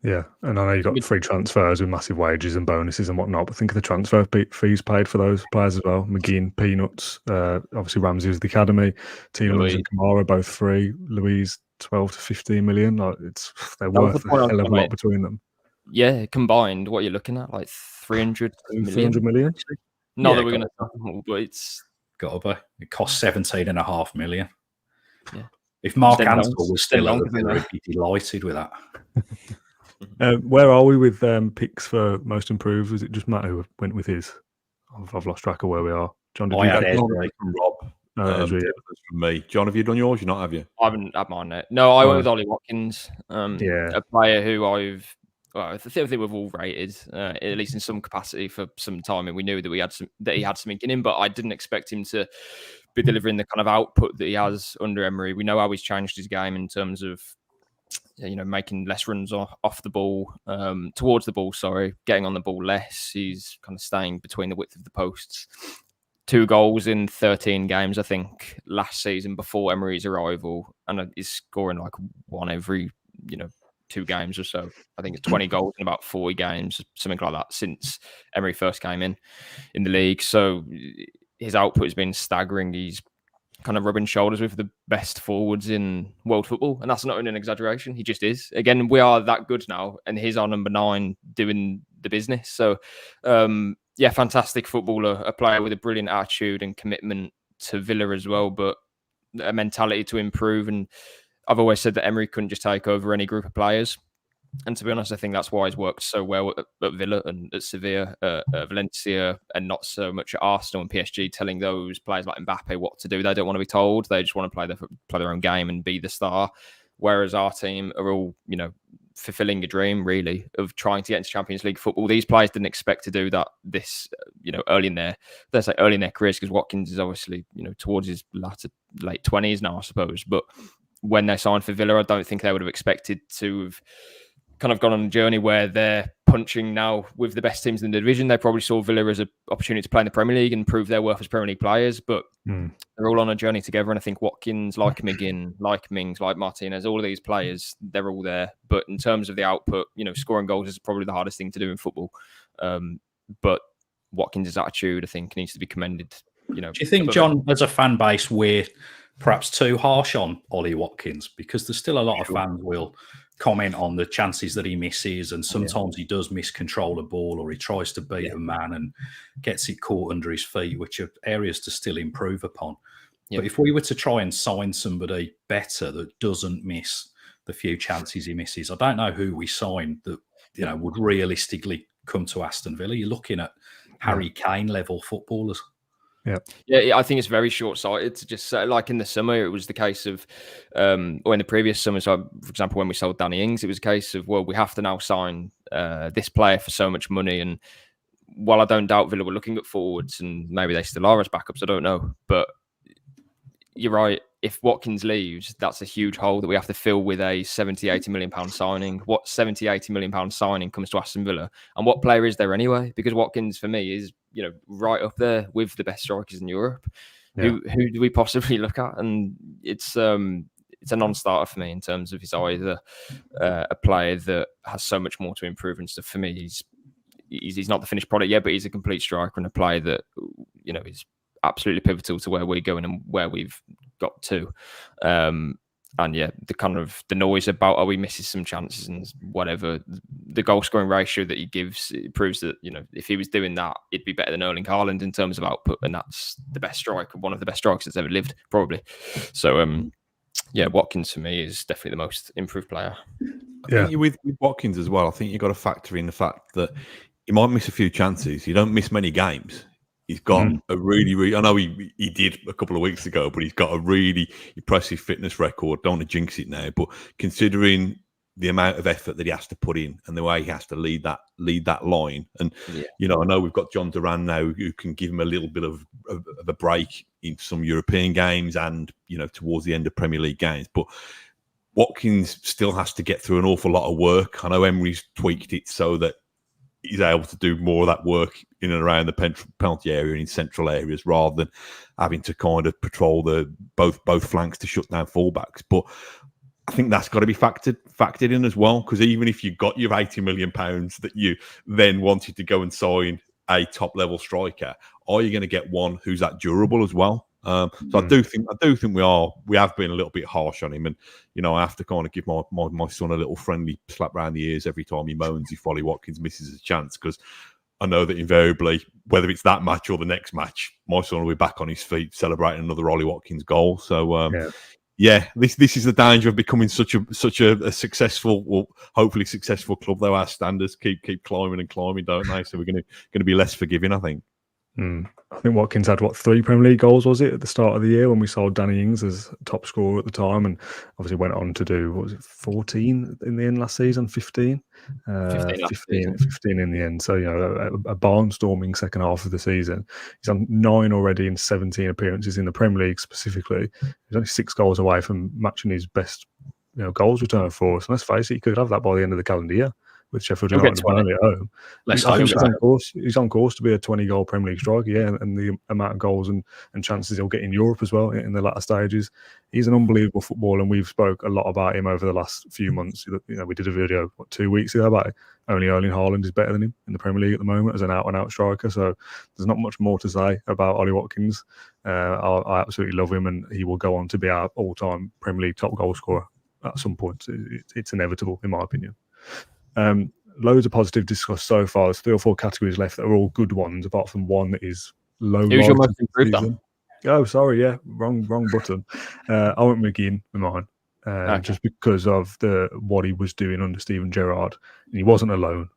Yeah, and I know you've got free transfers with massive wages and bonuses and whatnot, but think of the transfer fees paid for those players as well. McGinn, peanuts. Obviously, Ramsey was the academy. Tielemans and Kamara both free. Louise, 12 to 15 million. They're worth a hell of a lot between them. Yeah, combined, what you're looking at, like 300 million? Not that we're going to, but it's got to be. It costs 17.5 million. Yeah. If Mark Ansell was still at Villa, I'd be delighted with that. Where are we with picks for most improved? Was it just Matt who went with his? I've lost track of where we are. John, did you had Esri from Rob? From me. John, have you done yours? You're not, have you? I haven't had mine yet. No, I went with Ollie Watkins, a player who I think we've all rated, at least in some capacity for some time, and we knew that he had something in him, but I didn't expect him to be delivering the kind of output that he has under Emery. We know how he's changed his game in terms of making less runs off the ball, towards the ball, getting on the ball less. He's kind of staying between the width of the posts. 2 goals in 13 games, I think, last season before Emery's arrival, and he's scoring like one every, 2 games or so. I think it's 20 goals in about 40 games, something like that, since Emery first came in the league. So his output has been staggering. He's kind of rubbing shoulders with the best forwards in world football, and that's not an exaggeration. He just is. Again, we are that good now, and he's our number 9 doing the business. So, fantastic footballer, a player with a brilliant attitude and commitment to Villa as well, but a mentality to improve. And I've always said that Emery couldn't just take over any group of players. And to be honest, I think that's why he's worked so well at Villa and at Sevilla, at Valencia, and not so much at Aston and PSG, telling those players like Mbappe what to do. They don't want to be told. They just want to play their own game and be the star. Whereas our team are all, fulfilling a dream, really, of trying to get into Champions League football. These players didn't expect to do that early in their careers, because Watkins is obviously, towards his late 20s now, I suppose. But when they signed for Villa, I don't think they would have expected to have kind of gone on a journey where they're punching now with the best teams in the division. They probably saw Villa as an opportunity to play in the Premier League and prove their worth as Premier League players, but they're all on a journey together. And I think Watkins, like McGinn, like Mings, like Martinez, all of these players, they're all there. But in terms of the output, scoring goals is probably the hardest thing to do in football. But Watkins' attitude, I think, needs to be commended. Do you think, John, as a fan base, we're perhaps too harsh on Ollie Watkins? Because there's still a lot of fans will comment on the chances that he misses, and sometimes he does miss control of ball, or he tries to beat a man and gets it caught under his feet, which are areas to still improve upon. But if we were to try and sign somebody better that doesn't miss the few chances he misses, I don't know who we sign that would realistically come to Aston Villa. You're looking at Harry Kane level footballers. Yeah, I think it's very short-sighted to just say, like in the summer, it was the case of, or in the previous summer, so for example, when we sold Danny Ings, it was a case of, well, we have to now sign this player for so much money. And while I don't doubt Villa were looking at forwards, and maybe they still are as backups, I don't know. But you're right. If Watkins leaves, that's a huge hole that we have to fill with a 70, 80 million pound signing. What 70, 80 million pound signing comes to Aston Villa? And what player is there anyway? Because Watkins, for me, is, right up there with the best strikers in Europe. Yeah. Who do we possibly look at? And it's a non-starter for me in terms of he's either a player that has so much more to improve and stuff. For me, he's not the finished product yet, but he's a complete striker and a player that, is absolutely pivotal to where we're going and where we've got to. And yeah, the noise about, are we missing some chances and whatever, the goal scoring ratio that he gives, it proves that, if he was doing that, it'd be better than Erling Haaland in terms of output. And that's the best striker, one of the best strikers that's ever lived, probably. So, Watkins for me is definitely the most improved player. I think with Watkins as well, I think you've got to factor in the fact that he might miss a few chances. You don't miss many games. He's got a really, I know he did a couple of weeks ago, but he's got a really impressive fitness record. Don't want to jinx it now, but considering the amount of effort that he has to put in and the way he has to lead that line, and I know we've got John Duran now who can give him a little bit of a break in some European games and towards the end of Premier League games, but Watkins still has to get through an awful lot of work. I know Emery's tweaked it so that he's able to do more of that work in and around the penalty area and in central areas rather than having to kind of patrol both flanks to shut down fullbacks. But I think that's got to be factored in as well, because even if you got your £80 million that you then wanted to go and sign a top level striker, are you going to get one who's that durable as well? So I do think we have been a little bit harsh on him, and I have to kind of give my son a little friendly slap round the ears every time he moans if Ollie Watkins misses a chance, because I know that invariably, whether it's that match or the next match, my son will be back on his feet celebrating another Ollie Watkins goal. So this is the danger of becoming such a successful, well, hopefully successful club. Though our standards keep climbing and climbing, don't they? So we're going to be less forgiving, I think. I think Watkins had 3 Premier League goals, was it, at the start of the year when we sold Danny Ings as top scorer at the time, and obviously went on to do 14 in the end last season, 15 in the end. So a barnstorming second half of the season. He's on 9 already in 17 appearances in the Premier League specifically. He's only 6 goals away from matching his best goals return for us. And let's face it, he could have that by the end of the calendar year with Sheffield United and Burnley at home. He's on course to be a 20-goal Premier League striker, and the amount of goals and chances he'll get in Europe as well in the latter stages. He's an unbelievable footballer, and we've spoke a lot about him over the last few months. We did a video 2 weeks ago about it. Only Erling Haaland is better than him in the Premier League at the moment as an out-and-out striker. So there's not much more to say about Ollie Watkins. I absolutely love him, and he will go on to be our all-time Premier League top goal scorer at some point. It's inevitable, in my opinion. Loads of positive discussed so far. There's 3 or 4 categories left that are all good ones, apart from one that is low. Who's your most improved then? Oh, sorry, wrong button. I went McGinn with mine, just because of what he was doing under Steven Gerrard. And he wasn't alone.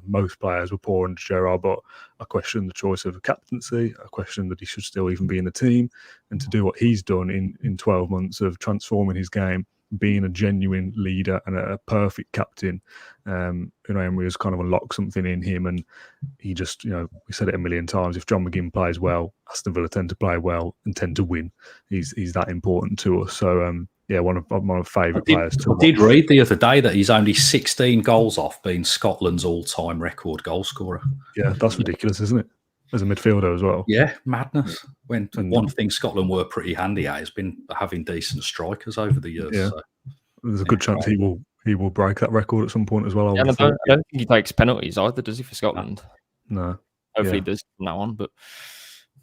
Most players were poor under Gerrard, but I question the choice of a captaincy. I question that he should still even be in the team, and to do what he's done in 12 months of transforming his game, being a genuine leader and a perfect captain. Unai Emery has kind of unlocked something in him, and he just, we said it a million times, if John McGinn plays well, Aston Villa tend to play well and tend to win. He's that important to us. So one of my favourite players to watch. I did read the other day that he's only 16 goals off being Scotland's all-time record goal scorer. Yeah, that's ridiculous, isn't it? As a midfielder as well. Yeah, madness. One thing Scotland were pretty handy at has been having decent strikers over the years. Yeah. So. There's a good chance he will break that record at some point as well. I don't think he takes penalties either, does he, for Scotland? No. Hopefully he does from now on, but...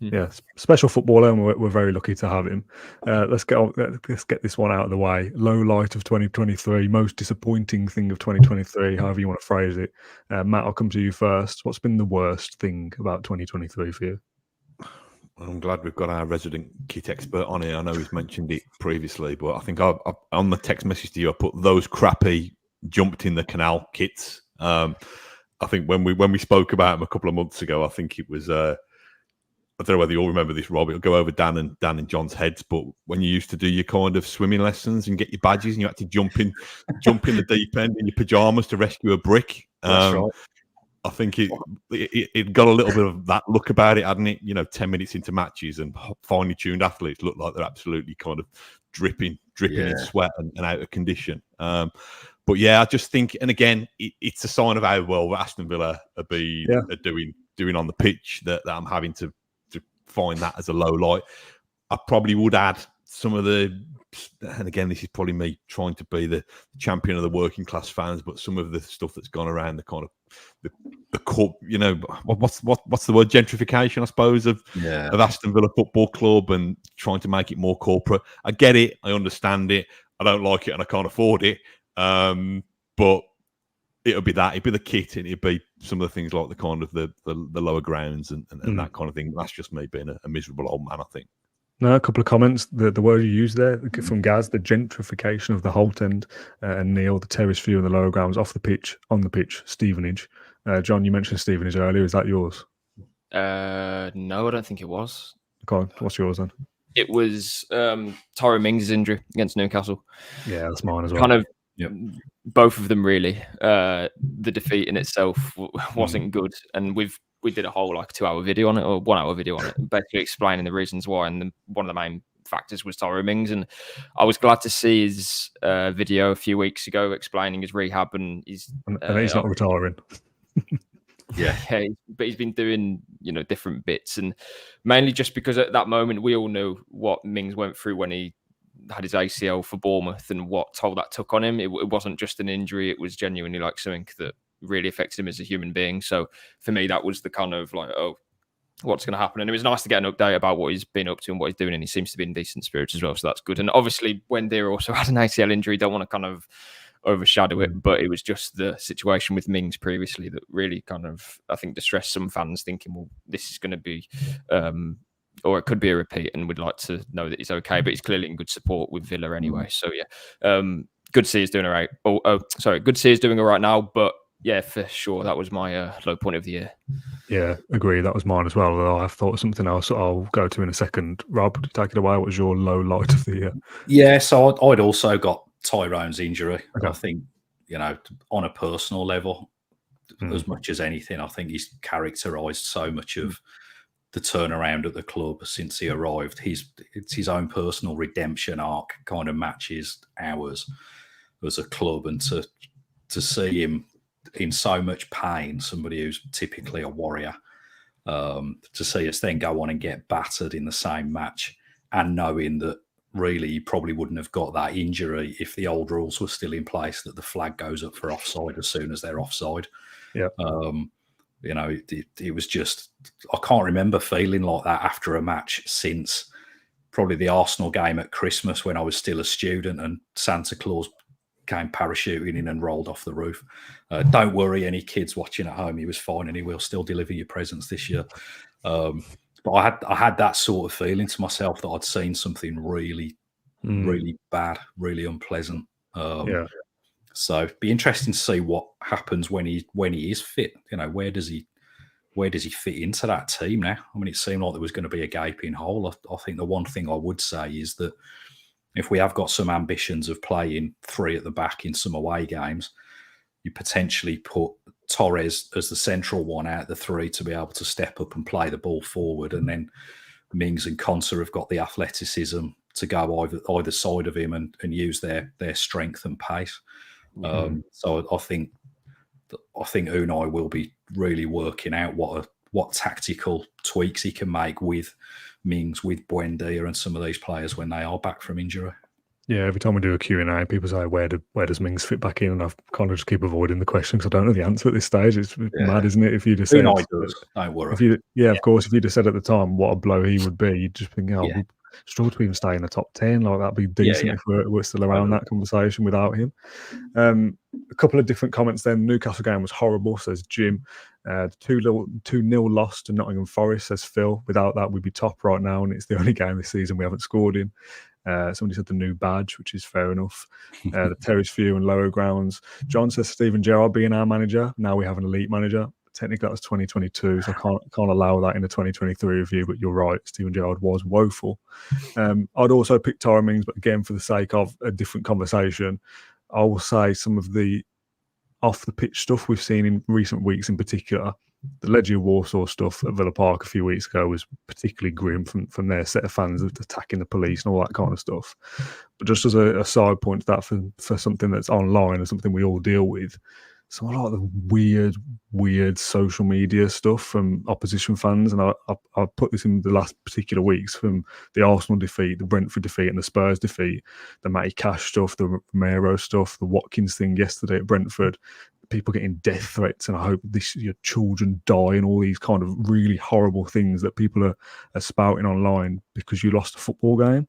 Yeah, special footballer, and we're very lucky to have him. Let's get this one out of the way. Low light of 2023, most disappointing thing of 2023, however you want to phrase it. Matt, I'll come to you first. What's been the worst thing about 2023 for you? I'm glad we've got our resident kit expert on here. I know he's mentioned it previously, but I think I on the text message to you, I put those crappy jumped in the canal kits. I think when we spoke about him a couple of months ago, I think it was I don't know whether you all remember this, Rob. It'll go over Dan and John's heads, but when you used to do your kind of swimming lessons and get your badges, and you had to jump in the deep end in your pajamas to rescue a brick. That's right. I think it got a little bit of that look about it, hadn't it? 10 minutes into matches, and finely tuned athletes look like they're absolutely kind of dripping in sweat and out of condition. But yeah, I just think, and again, it's a sign of how well Aston Villa are doing on the pitch that I'm having to find that as a low light. I probably would add some of the, and again, this is probably me trying to be the champion of the working class fans, but some of the stuff that's gone around the kind of the corp, what's the word, gentrification, I suppose, of Aston Villa Football Club, and trying to make it more corporate. I get it, I understand it, I don't like it, and I can't afford it. But it'll be that. It'd be the kit, and it'd be some of the things like the kind of the lower grounds and that kind of thing. That's just me being a miserable old man, I think. No, a couple of comments. The word you used there from Gaz, the gentrification of the Holt End, and Neil, the terrace view and the lower grounds, off the pitch, on the pitch, Stevenage. John, you mentioned Stevenage earlier. Is that yours? No, I don't think it was. Okay, what's yours then? It was Tyrone Mings' injury against Newcastle. Yeah, that's mine as well. Kind of both of them, really. The defeat in itself wasn't good, and we did a whole 2-hour video on it, or 1-hour video on it, basically explaining the reasons why. And one of the main factors was Tyrone Mings, and I was glad to see his video a few weeks ago explaining his rehab and his. And he's not retiring. Yeah, but he's been doing different bits, and mainly just because at that moment we all knew what Mings went through when he had his ACL for Bournemouth and what toll that took on him. It wasn't just an injury; it was genuinely something that really affected him as a human being. So for me, that was the kind of what's going to happen? And it was nice to get an update about what he's been up to and what he's doing, and he seems to be in decent spirits as well. So that's good. And obviously, Wendyr also had an ACL injury. Don't want to kind of overshadow it, but it was just the situation with Mings previously that really kind of, I think, distressed some fans, thinking, well, this is going to be or it could be a repeat, and we'd like to know that he's okay. But he's clearly in good support with Villa anyway. So yeah, good to see he's doing all right. Good to see he's doing all right now. But yeah, for sure, that was my low point of the year. Yeah, agree. That was mine as well. Although I've thought of something else I'll go to in a second. Rob, take it away. What was your low light of the year? Yeah, so I'd also got Tyrone's injury. Okay. I think, on a personal level, as much as anything, I think he's characterised so much of the turnaround at the club since he arrived. It's his own personal redemption arc kind of matches ours as a club, and to see him in so much pain, somebody who's typically a warrior, to see us then go on and get battered in the same match, and knowing that really he probably wouldn't have got that injury if the old rules were still in place, that the flag goes up for offside as soon as they're offside. Yeah. It was just, I can't remember feeling like that after a match since probably the Arsenal game at Christmas, when I was still a student and Santa Claus came parachuting in and rolled off the roof. Don't worry, any kids watching at home, he was fine and he will still deliver your presents this year. But I had that sort of feeling to myself that I'd seen something really, really bad, really unpleasant. So it'd be interesting to see what happens when he is fit. Where does he fit into that team now? I mean, it seemed like there was going to be a gaping hole. I think the one thing I would say is that if we have got some ambitions of playing 3 at the back in some away games, you potentially put Torres as the central one out the 3 to be able to step up and play the ball forward, and then Mings and Konsa have got the athleticism to go either side of him and use their strength and pace. So I think Unai will be really working out what tactical tweaks he can make with Mings, with Buendia and some of these players when they are back from injury. Yeah, every time we do a Q&A, people say, where does Mings fit back in? And I've kind of just keep avoiding the question because I don't know the answer at this stage. It's mad, isn't it? If you just said, don't worry. Of course, if you just said at the time what a blow he would be, you'd just think, we struggle to even stay in the top 10. Like, that'd be decent if we're still around that conversation without him. A couple of different comments then. Newcastle game was horrible, says Jim. 2-0 loss to Nottingham Forest, says Phil. Without that, we'd be top right now, and it's the only game this season we haven't scored in. Somebody said the new badge, which is fair enough. The Terrace View and Lower Grounds. John says Steven Gerrard being our manager. Now we have an elite manager. Technically, that was 2022, so I can't allow that in the 2023 review. But you're right, Steven Gerrard was woeful. I'd also pick Tyrone Mings, but again, for the sake of a different conversation, I will say some of the off the pitch stuff we've seen in recent weeks, in particular, the Legia Warsaw stuff at Villa Park a few weeks ago was particularly grim from their set of fans attacking the police and all that kind of stuff. But just as a side point to that, for something that's online and something we all deal with, some of the weird social media stuff from opposition fans, and I put this in the last particular weeks, from the Arsenal defeat, the Brentford defeat, and the Spurs defeat, the Matty Cash stuff, the Romero stuff, the Watkins thing yesterday at Brentford, people getting death threats, and I hope your children die, and all these kind of really horrible things that people are spouting online because you lost a football game.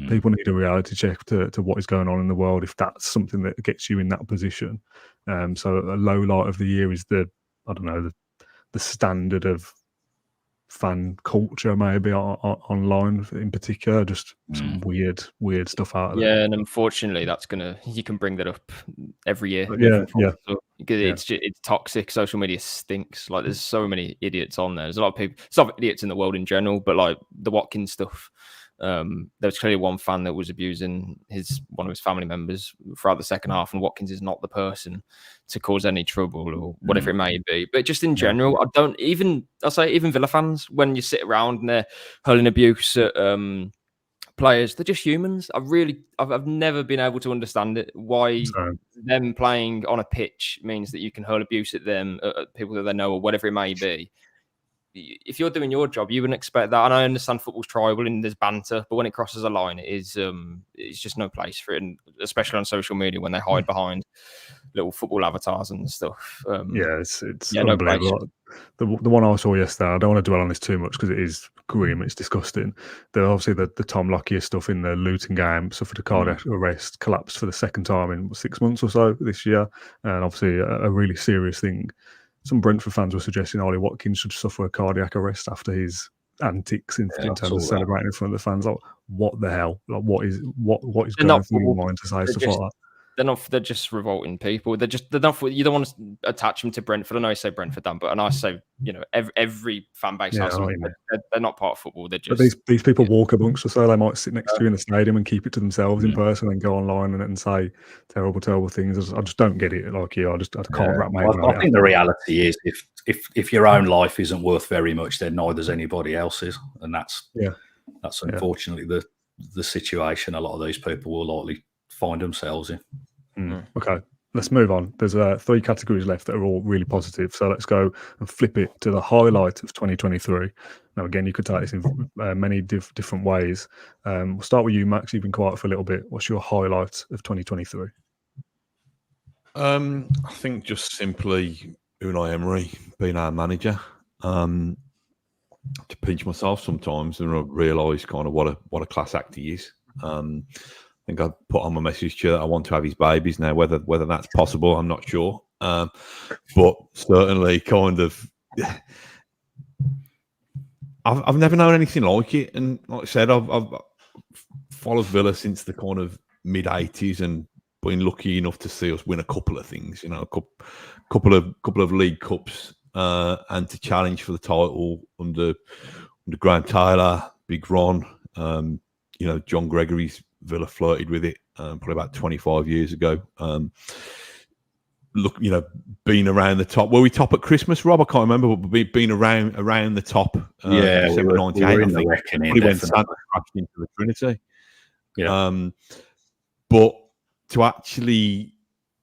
People need a reality check to what is going on in the world if that's something that gets you in that position. So a low light of the year is the standard of fan culture, maybe online in particular, just some weird stuff out there. Yeah, and unfortunately, you can bring that up every year. Yeah. Because it's toxic. Social media stinks. Like, there's so many idiots on there. There's a lot of people, some idiots in the world in general, but like the Watkins stuff. There was clearly one fan that was abusing one of his family members throughout the second half, and Watkins is not the person to cause any trouble or whatever it may be. But just in general, I'll say even Villa fans, when you sit around and they're hurling abuse at players, they're just humans. I've never been able to understand it. Why them playing on a pitch means that you can hurl abuse at them, at people that they know, or whatever it may be. If you're doing your job, you wouldn't expect that. And I understand football's tribal and there's banter, but when it crosses a line, it's just no place for it, and especially on social media when they hide behind little football avatars and stuff. It's unbelievable. The one I saw yesterday, I don't want to dwell on this too much because it is grim, it's disgusting. Obviously the Tom Lockyer stuff in the Luton game, suffered a cardiac arrest, collapsed for the second time in 6 months or so this year, and obviously a really serious thing. Some Brentford fans were suggesting Ollie Watkins should suffer a cardiac arrest after his antics in terms of celebrating in front of the fans. Like, what the hell? Like, what is going through your mind to say stuff like that? They're just revolting people. They're not. You don't want to attach them to Brentford. I know you say Brentford, Dan, but I say every fan base has them. They're not part of football. They're just. But these people walk amongst us, so they might sit next to you in the stadium and keep it to themselves in person, and go online and say terrible things. I just don't get it. Like you, I can't wrap my head around it. I think the reality is, if your own life isn't worth very much, then neither's anybody else's, and that's unfortunately the situation a lot of these people will likely find themselves in. Okay, let's move on. There's 3 categories left that are all really positive. So let's go and flip it to the highlight of 2023. Now, again, you could take this in many different ways. We'll start with you, Max. You've been quiet for a little bit. What's your highlight of 2023? I think just simply Unai Emery being our manager. To pinch myself sometimes and realise kind of what a class act he is. I think I put on my message to you that I want to have his babies now. Whether that's possible, I'm not sure. But certainly, kind of, I've never known anything like it. And like I said, I've followed Villa since the kind of mid '80s, and been lucky enough to see us win a couple of things. A couple of League Cups, and to challenge for the title under Graham Taylor, Big Ron. John Gregory's Villa flirted with it probably about 25 years ago. Being around the top. Were we top at Christmas, Rob? I can't remember, but being around the top. December 98. We were in the reckoning. We went crashed into the Trinity. Yeah. But to actually,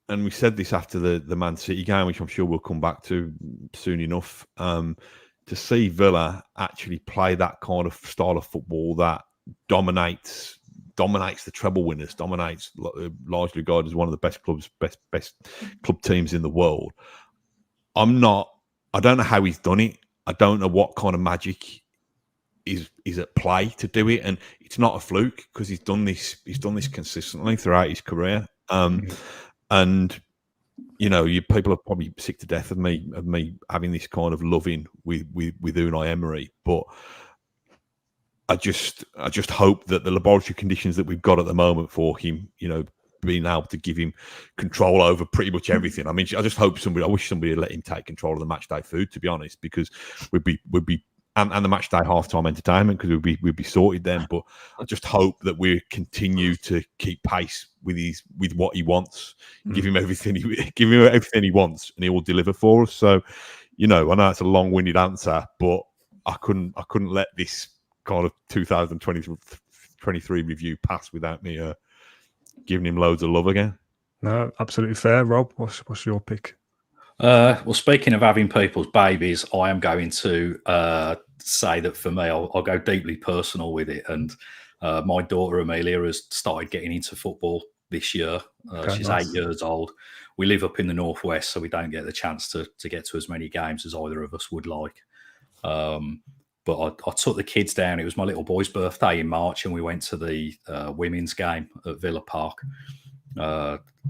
and we said this after the Man City game, which I'm sure we'll come back to soon enough, to see Villa actually play that kind of style of football that dominates the treble winners, largely regarded as one of the best club teams in the world. I don't know how he's done it. I don't know what kind of magic is at play to do it, and it's not a fluke because he's done this consistently throughout his career. And you people are probably sick to death of me having this kind of loving with Unai Emery, but I just hope that the laboratory conditions that we've got at the moment for him, being able to give him control over pretty much everything. I mean, I just hope I wish somebody would let him take control of the match day food, to be honest, because we'd be and the match day halftime entertainment, because we'd be sorted then. But I just hope that we continue to keep pace with what he wants, give him everything he wants, and he will deliver for us. So, I know it's a long-winded answer, but I couldn't let this kind of 2023 review pass without me giving him loads of love again. No, absolutely fair. Rob, what's your pick? Well, speaking of having people's babies, I am going to say that for me, I'll go deeply personal with it. And my daughter Amelia has started getting into football this year. She's nice. 8 years old. We live up in the northwest, so we don't get the chance to get to as many games as either of us would like. But I took the kids down. It was my little boy's birthday in March, and we went to the women's game at Villa Park.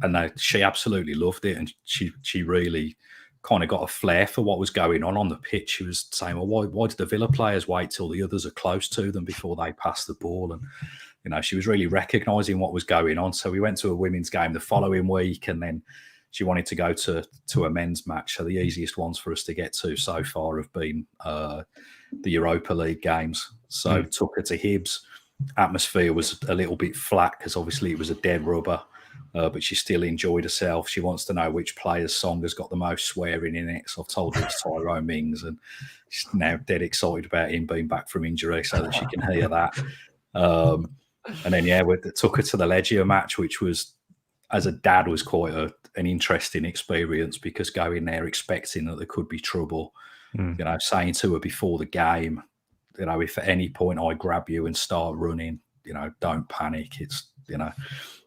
And she absolutely loved it, and she really kind of got a flair for what was going on the pitch. She was saying, well, why did the Villa players wait till the others are close to them before they pass the ball? And she was really recognising what was going on. So we went to a women's game the following week, and then she wanted to go to a men's match. So the easiest ones for us to get to so far have been the Europa League games. So took her to Hibs. Atmosphere was a little bit flat because obviously it was a dead rubber. But she still enjoyed herself. She wants to know which player's song has got the most swearing in it. So I've told her it's Tyrone Mings, and she's now dead excited about him being back from injury so that she can hear that. And then, we took her to the Legia match, which was, as a dad, was quite an interesting experience, because going there expecting that there could be trouble, saying to her before the game, if at any point I grab you and start running, don't panic. It's,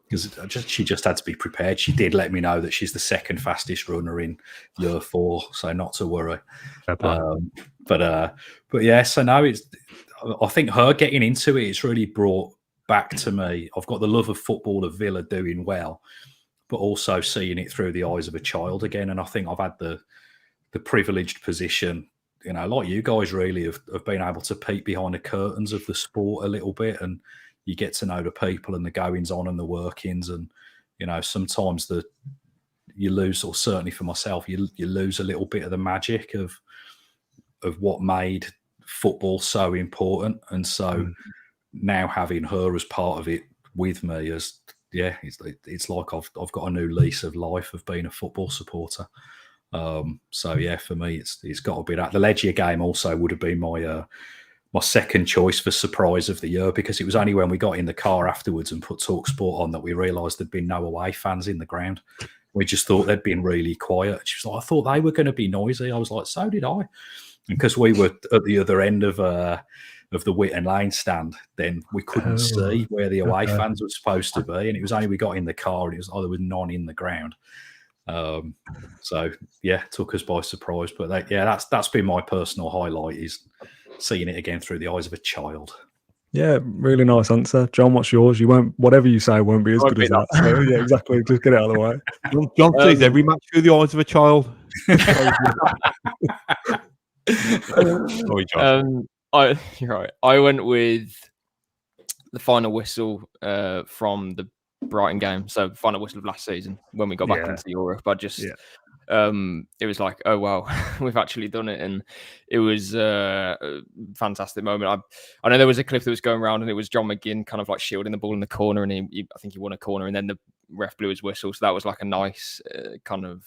because she just had to be prepared. She did let me know that she's the second fastest runner in year 4, so not to worry. But yeah, so now I think her getting into it's really brought back to me. I've got the love of football, of Villa doing well, but also seeing it through the eyes of a child again. And I think I've had the privileged position, like you guys really have been able to peek behind the curtains of the sport a little bit, and you get to know the people and the goings on and the workings. And, sometimes you lose, or certainly for myself, you lose a little bit of the magic of what made football so important. And so now having her as part of it with me it's like I've got a new lease of life of being a football supporter. So yeah, for me, it's got to be that. The Legia game also would have been my second choice for surprise of the year, because it was only when we got in the car afterwards and put TalkSport on that we realised there'd been no away fans in the ground. We just thought they'd been really quiet. She was like, I thought they were going to be noisy. I was like, so did I. And because we were at the other end of the Whitten Lane stand, then we couldn't see where the away fans were supposed to be. And it was only we got in the car and it was there was none in the ground. So yeah, took us by surprise. But that's been my personal highlight, is seeing it again through the eyes of a child. Yeah, really nice answer. John, what's yours? Whatever you say won't be as good as that. So, yeah, exactly. Just get it out of the way. John sees every match through the eyes of a child. Sorry, John. You're right. I went with the final whistle from the Brighton game. So final whistle of last season when we got back into Europe. It was like, oh wow, we've actually done it, and it was a fantastic moment. I know there was a clip that was going around, and it was John McGinn kind of like shielding the ball in the corner, and I think he won a corner, and then the ref blew his whistle. So that was like a nice kind of,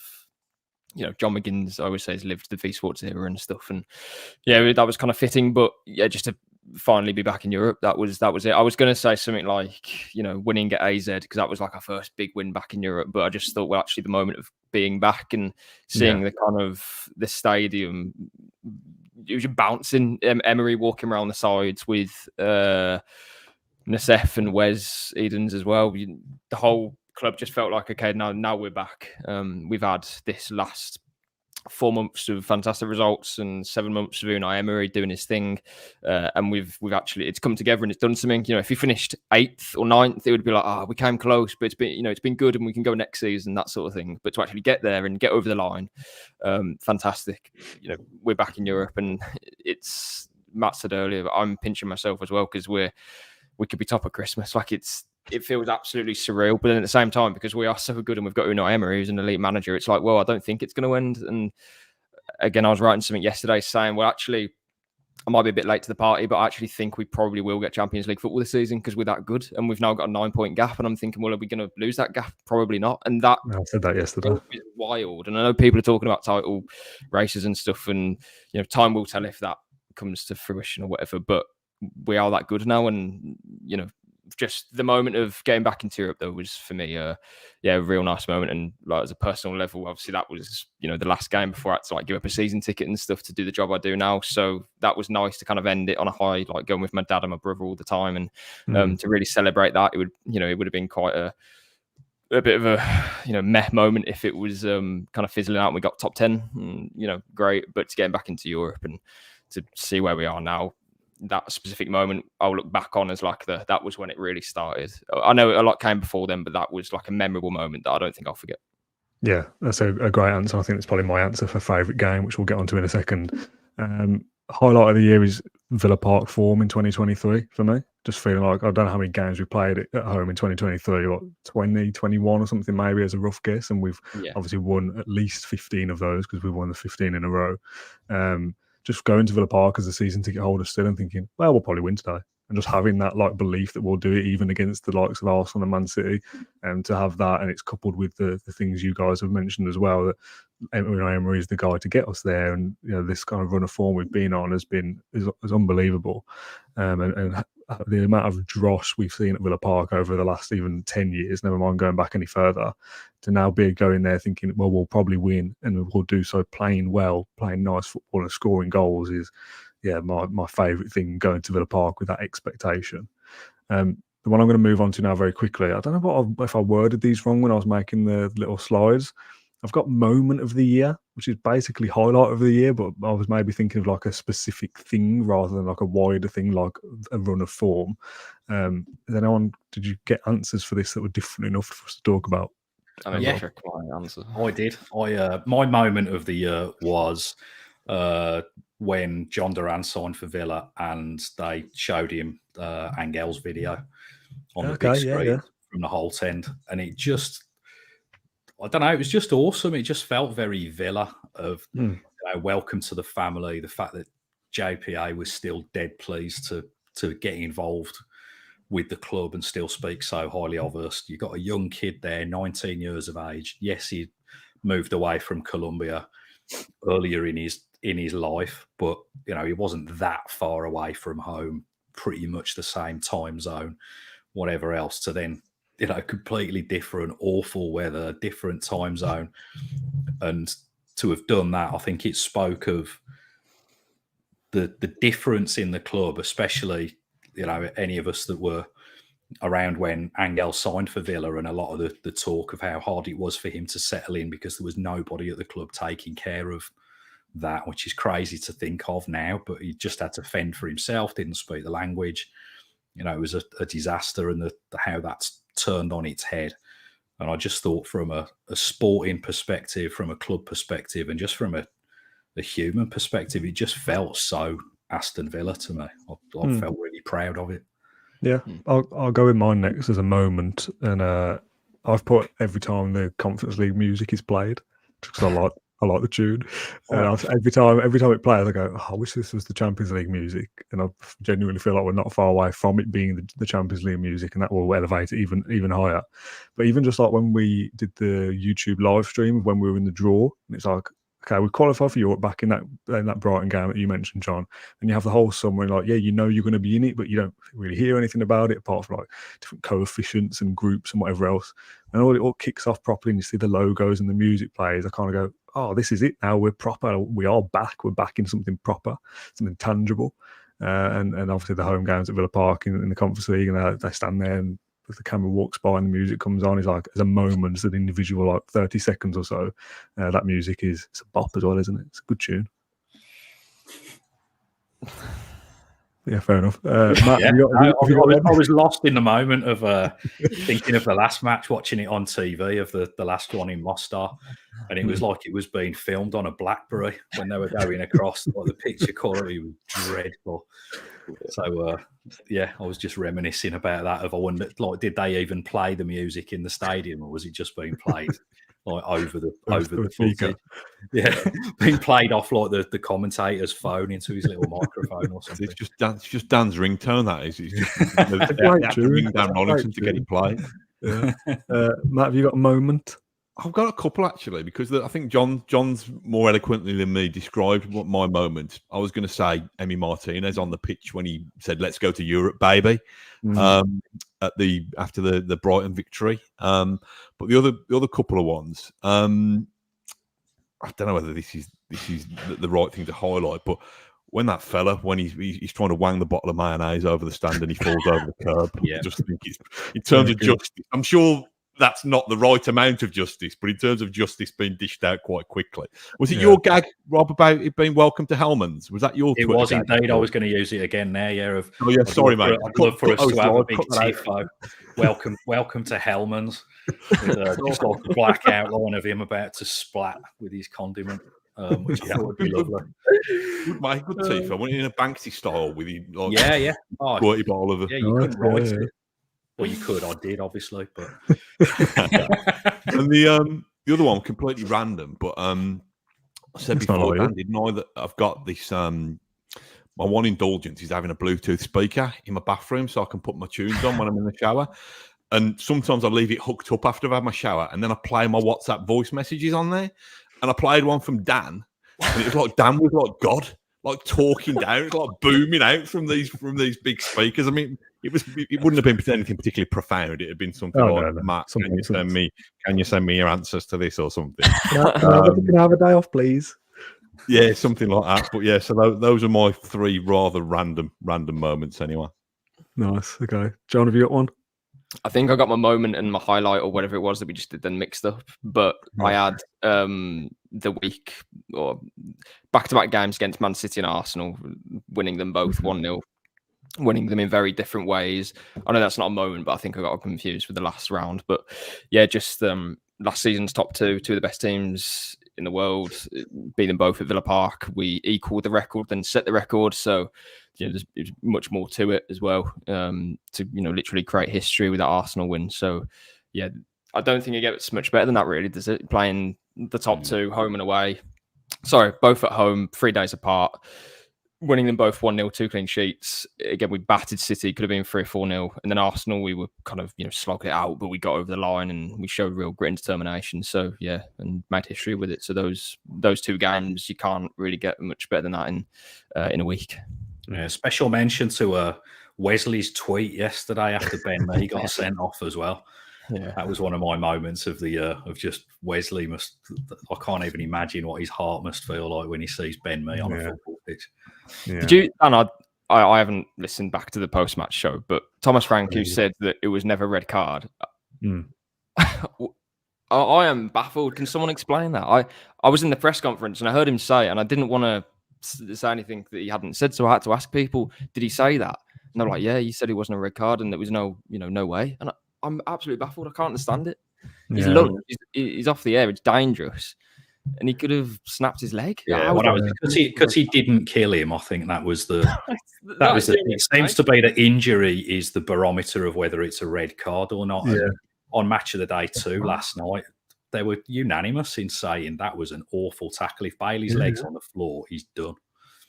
John McGinn's, I always say, has lived the V Sports era and stuff, and yeah, that was kind of fitting. But yeah, just to finally be back in Europe, that was it. I was going to say something like, winning at AZ, because that was like our first big win back in Europe. But I just thought, well, actually, the moment of being back and seeing the kind of the stadium, it was just bouncing. Emery walking around the sides with Nassef and Wes Edens as well. The whole club just felt like, okay, now we're back. We've had this last 4 months of fantastic results and 7 months of Unai Emery doing his thing, and we've actually, it's come together and it's done something. If you finished 8th or 9th, it would be like, we came close, but it's been good and we can go next season, that sort of thing. But to actually get there and get over the line, fantastic. We're back in Europe, and it's Matt said earlier, but I'm pinching myself as well because we could be top of Christmas. Like it feels absolutely surreal. But then at the same time, because we are so good and we've got Unai Emery, who's an elite manager, it's like, well, I don't think it's going to end. And again, I was writing something yesterday saying, well, actually, I might be a bit late to the party, but I actually think we probably will get Champions League football this season because we're that good. And we've now got a 9-point gap. And I'm thinking, well, are we going to lose that gap? Probably not. And that I said that yesterday. is wild. And I know people are talking about title races and stuff. And, time will tell if that comes to fruition or whatever. But we are that good now. And, just the moment of getting back into Europe, though, was for me, a real nice moment. And like as a personal level, obviously that was, the last game before I had to give up a season ticket and stuff to do the job I do now. So that was nice to kind of end it on a high, like going with my dad and my brother all the time, and to really celebrate that. It would have been quite a bit of a meh moment if it was kind of fizzling out and we got top 10. And, great, but to get back into Europe and to see where we are now. That specific moment I'll look back on as like that was when it really started. I know a lot came before then, but that was like a memorable moment that I don't think I'll forget. Yeah, that's a great answer. I think it's probably my answer for favourite game, which we'll get onto in a second. Highlight of the year is Villa Park form in 2023 for me. Just feeling like, I don't know how many games we played at home in 2023, what, 20, 21 or something maybe as a rough guess. And we've obviously won at least 15 of those because we've won the 15 in a row. Just going to Villa Park as a season ticket holder still and thinking, well, we'll probably win today. And just having that like belief that we'll do it even against the likes of Arsenal and Man City, and to have that, and it's coupled with the things you guys have mentioned as well, that Unai Emery is the guy to get us there, and this kind of run of form we've been on is unbelievable, and the amount of dross we've seen at Villa Park over the last even 10 years, never mind going back any further, to now be going there thinking, well, we'll probably win, and we'll do so playing well, playing nice football and scoring goals is my favourite thing, going to Villa Park with that expectation. The one I'm going to move on to now very quickly, I don't know if I worded these wrong when I was making the little slides. I've got moment of the year, which is basically highlight of the year, but I was maybe thinking of like a specific thing rather than like a wider thing, like a run of form. Did you get answers for this that were different enough for us to talk about? I mean, check my answer. I did. My moment of the year was when John Duran signed for Villa and they showed him Angel's video on the big screen from the Holt End, and it just, I don't know, it was just awesome. It just felt very Villa of welcome to the family. The fact that JPA was still dead pleased to get involved with the club and still speak so highly of us. You got a young kid there, 19 years of age. Yes, he moved away from Colombia earlier in his life, but he wasn't that far away from home. Pretty much the same time zone, whatever else. To then completely different, awful weather, different time zone. And to have done that, I think it spoke of the difference in the club, especially, any of us that were around when Angel signed for Villa, and a lot of the talk of how hard it was for him to settle in because there was nobody at the club taking care of that, which is crazy to think of now, but he just had to fend for himself, didn't speak the language. It was a disaster, and how that's turned on its head. And I just thought, from a sporting perspective, from a club perspective, and just from a human perspective, it just felt so Aston Villa to me. I felt really proud of it. Yeah, I'll go with mine next as a moment, and I've put every time the Conference League music is played, because I like the tune. Every time it plays, I go, I wish this was the Champions League music. And I genuinely feel like we're not far away from it being the Champions League music, and that will elevate it even higher. But even just like when we did the YouTube live stream, when we were in the draw, and it's like, okay, we qualified for Europe back in that Brighton game that you mentioned, John, and you have the whole summary, like, you're going to be in it, but you don't really hear anything about it apart from like different coefficients and groups and whatever else. And it all kicks off properly, and you see the logos and the music plays. I kind of go, oh, this is it now. We're proper. We are back. We're back in something proper, something tangible. And obviously the home games at Villa Park in the Conference League, and they stand there, and if the camera walks by and the music comes on, it's like, as a moment, as an individual, like 30 seconds or so, that music it's a bop as well, isn't it? It's a good tune. Yeah, fair enough. Matt, Yeah, have you got I one? was lost in the moment of thinking of the last match, watching it on TV of the last one in Mostar, and it was like it was being filmed on a BlackBerry when they were going across. Like the picture quality was dreadful. So yeah, I was just reminiscing about that. Of I wonder, like, did they even play the music in the stadium, or was it just being played like over the footage? Yeah, being played off like the commentator's phone into his little microphone or something. It's just Dan's ringtone. That is. It's just great they have to tune. ring Dan Rollington to get tune. it played. Yeah. Matt, have you got a moment? I've got a couple actually, because I think John's more eloquently than me described what my moment. I was going to say Emi Martinez on the pitch when he said, "Let's go to Europe, baby," after the Brighton victory. But the other couple of ones, I don't know whether this is the right thing to highlight, but when that fella, when he's trying to wang the bottle of mayonnaise over the stand and he falls over the curb, I just think it's, in terms of justice, I'm sure that's not the right amount of justice, but in terms of justice being dished out quite quickly. Was it your gag, Rob, about it being welcome to Hellman's? Was that your It Twitter was gag? indeed. I was going to use it again there, yeah. Oh, yeah, sorry, mate. I'd love for us to have a big tifo. Welcome to Hellman's. With just like a black outline of him about to splat with his condiment, which that would be lovely. Good tifo. I went in a Banksy style with him. Like, yeah. Squirty bottle of it. Yeah, you couldn't write it. Well, you could. I did, obviously, but and the other one completely random. But I said before, Dan, didn't I, that I've got this. My one indulgence is having a Bluetooth speaker in my bathroom so I can put my tunes on when I'm in the shower. And sometimes I leave it hooked up after I've had my shower, and then I play my WhatsApp voice messages on there. And I played one from Dan, and it was like Dan was like God, like talking down, it's like booming out from these big speakers. I mean, it wouldn't have been anything particularly profound. It had been something like, Matt, can you send me your answers to this or something? Can I have a day off, please? Yeah, something like that. But yeah, so those are my three rather random moments anyway. Nice. Okay. John, have you got one? I think I got my moment and my highlight or whatever it was that we just did then mixed up. But I had the week or back-to-back games against Man City and Arsenal, winning them both 1-0, winning them in very different ways. I know that's not a moment, but I think I got confused with the last round. But yeah, just last season's top two of the best teams in the world, beat them both at Villa Park. We equalled the record, then set the record. So there's much more to it as well, to literally create history with that Arsenal win. So yeah, I don't think it gets much better than that, really, does it? Playing the top two, home and away. Sorry, both at home, 3 days apart. Winning them both 1-0, 2 clean sheets. Again, we battered City, could have been 3-4-0. And then Arsenal, we were kind of, slogged it out, but we got over the line and we showed real grit and determination. So, yeah, and made history with it. So those 2 games, you can't really get much better than that in a week. Yeah, special mention to Wesley's tweet yesterday after Ben Mee got sent off as well. Yeah, that was one of my moments of the of just Wesley I can't even imagine what his heart must feel like when he sees Ben Mee on a football pitch. Yeah. Did you? And I haven't listened back to the post-match show, but Thomas Frank, who said that it was never a red card. I am baffled. Can someone explain that? I was in the press conference and I heard him say it, and I didn't want to say anything that he hadn't said, so I had to ask people, did he say that? And they're like, yeah, he said it wasn't a red card and there was no way. And I'm absolutely baffled. I can't understand it. He's off the air. It's dangerous. And he could have snapped his leg. Yeah, because he didn't kill him. I think that was the it seems to be that injury is the barometer of whether it's a red card or not. Yeah. On Match of the Day 2 last night, they were unanimous in saying that was an awful tackle. If Bailey's leg's on the floor, he's done.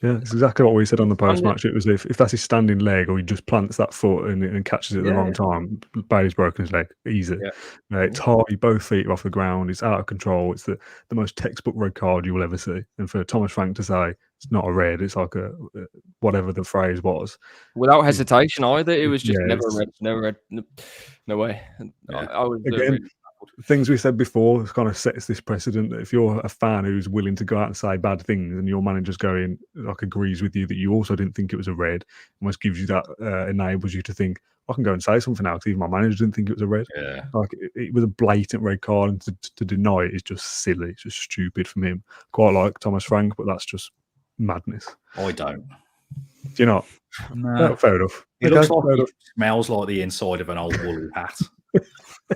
Yeah, it's exactly what we said on the post-match. It was if that's his standing leg or he just plants that foot and catches it at the wrong time, Bailey's broken his leg. Easy. Yeah. It's hard. Both feet are off the ground. It's out of control. It's the most textbook red card you will ever see. And for Thomas Frank to say it's not a red, it's like a whatever the phrase was. Without hesitation either. It was just never a red. No way. Yeah. I was again, things we said before kind of sets this precedent that if you're a fan who's willing to go out and say bad things and your manager's going agrees with you that you also didn't think it was a red, almost gives you that enables you to think I can go and say something now because even my manager didn't think it was a red. Yeah, like it was a blatant red card, and to deny it is just silly. It's just stupid from him. Quite like Thomas Frank, but that's just madness. I don't. Do you not? No. Fair enough. It Okay, looks like fair he enough. smells like the inside of an old woolly hat.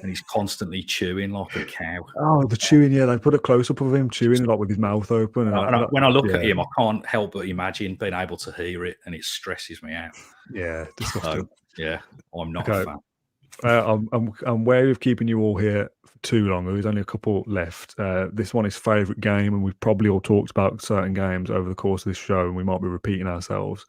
And he's constantly chewing like a cow. Oh, the chewing, yeah. They put a close up of him chewing like with his mouth open. And When I look yeah. at him, I can't help but imagine being able to hear it, and it stresses me out. Yeah, disgusting. Yeah, I'm not a fan. I'm wary of keeping you all here for too long. There's only a couple left. This one is favourite game, and we've probably all talked about certain games over the course of this show, and we might be repeating ourselves.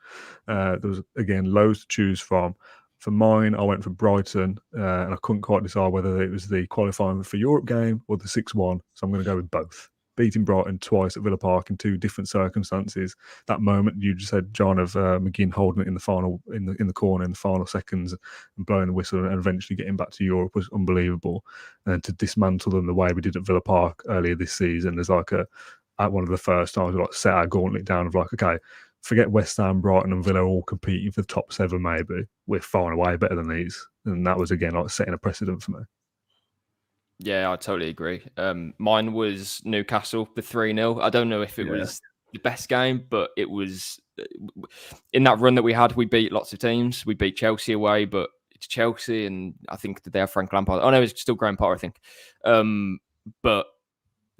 There was, again, loads to choose from. For mine, I went for Brighton, and I couldn't quite decide whether it was the qualifying for Europe game or the 6-1, so I'm going to go with both. Beating Brighton twice at Villa Park in two different circumstances. That moment you just said, John, of McGinn holding it in the final, in the corner in the final seconds and blowing the whistle and eventually getting back to Europe was unbelievable. And to dismantle them the way we did at Villa Park earlier this season is like at one of the first times we like set our gauntlet down of like, okay, forget West Ham, Brighton, and Villa all competing for the top 7. Maybe we're far and away better than these, and that was again like setting a precedent for me. Yeah, I totally agree. Mine was Newcastle, the 3-0. I don't know if it was the best game, but it was in that run that we had. We beat lots of teams. We beat Chelsea away, but it's Chelsea, and I think that they have Frank Lampard. Oh no, it's still Graham Potter, I think. But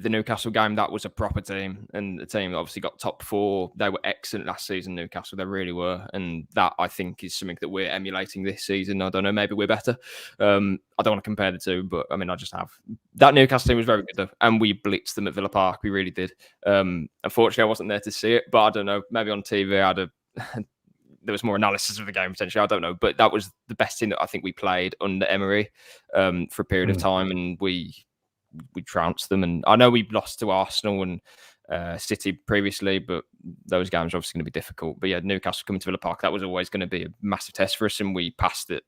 the Newcastle game, that was a proper team, and the team obviously got top 4. They were excellent last season, Newcastle. They really were, and that I think is something that we're emulating this season. I don't know, maybe we're better. I don't want to compare the two, but I mean, I just have. That Newcastle team was very good though, and we blitzed them at Villa Park. We really did. Unfortunately, I wasn't there to see it, but I don't know. Maybe on TV, there was more analysis of the game potentially. I don't know, but that was the best team that I think we played under Emery for a period of time, and we trounced them. And I know we lost to Arsenal and City previously, but those games are obviously going to be difficult. But yeah, Newcastle coming to Villa Park, that was always going to be a massive test for us, and we passed it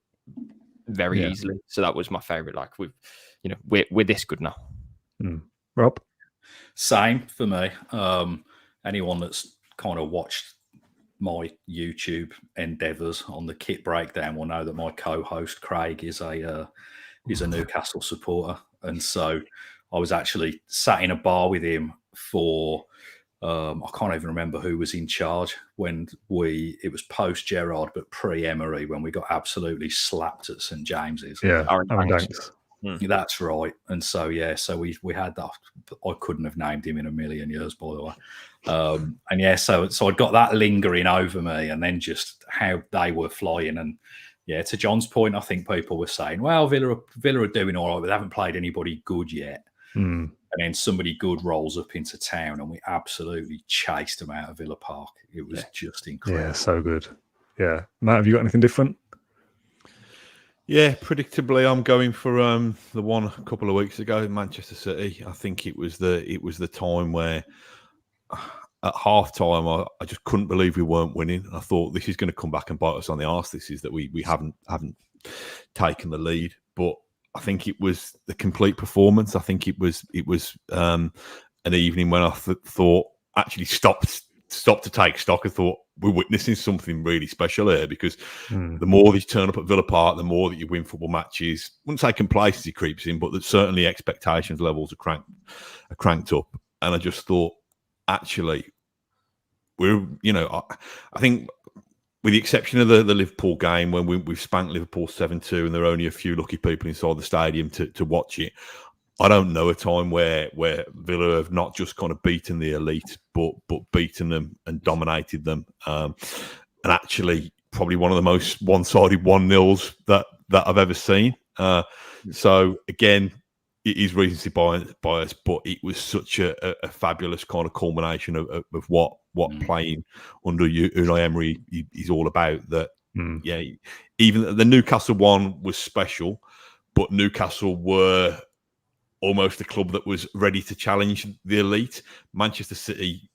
very easily. So that was my favourite. Like we're this good now. Rob? Same for me. Anyone that's kind of watched my YouTube endeavours on the kit breakdown will know that my co-host Craig is a Newcastle supporter. And so I was actually sat in a bar with him for, I can't even remember who was in charge when it was post-Gerrard, but pre-Emery, when we got absolutely slapped at St James's. Yeah, Aaron Danks. That's right. And so, so we had that. I couldn't have named him in a million years, by the way. So I got that lingering over me, and then just how they were flying. And yeah, to John's point, I think people were saying, well, Villa are doing all right, but they haven't played anybody good yet. And then somebody good rolls up into town, and we absolutely chased them out of Villa Park. It was just incredible. Yeah, so good. Yeah. Matt, have you got anything different? Yeah, predictably, I'm going for the one a couple of weeks ago in Manchester City. I think it was the time where at half time I just couldn't believe we weren't winning. I thought this is going to come back and bite us on the arse. This is that we haven't taken the lead. But I think it was the complete performance. I think it was an evening when I thought actually stopped to take stock. I thought we're witnessing something really special here, because the more that you turn up at Villa Park, the more that you win football matches. I wouldn't say complacency creeps in, but that certainly expectations levels are cranked up. And I just thought, actually, I think with the exception of the Liverpool game, when we've spanked Liverpool 7-2 and there are only a few lucky people inside the stadium to watch it, I don't know a time where Villa have not just kind of beaten the elite, but beaten them and dominated them. And actually, probably one of the most one-sided 1-0s that I've ever seen. So again, it is recency bias, but it was such a fabulous kind of culmination of what playing under Unai Emery is all about. That even the Newcastle one was special, but Newcastle were almost a club that was ready to challenge the elite. Manchester City,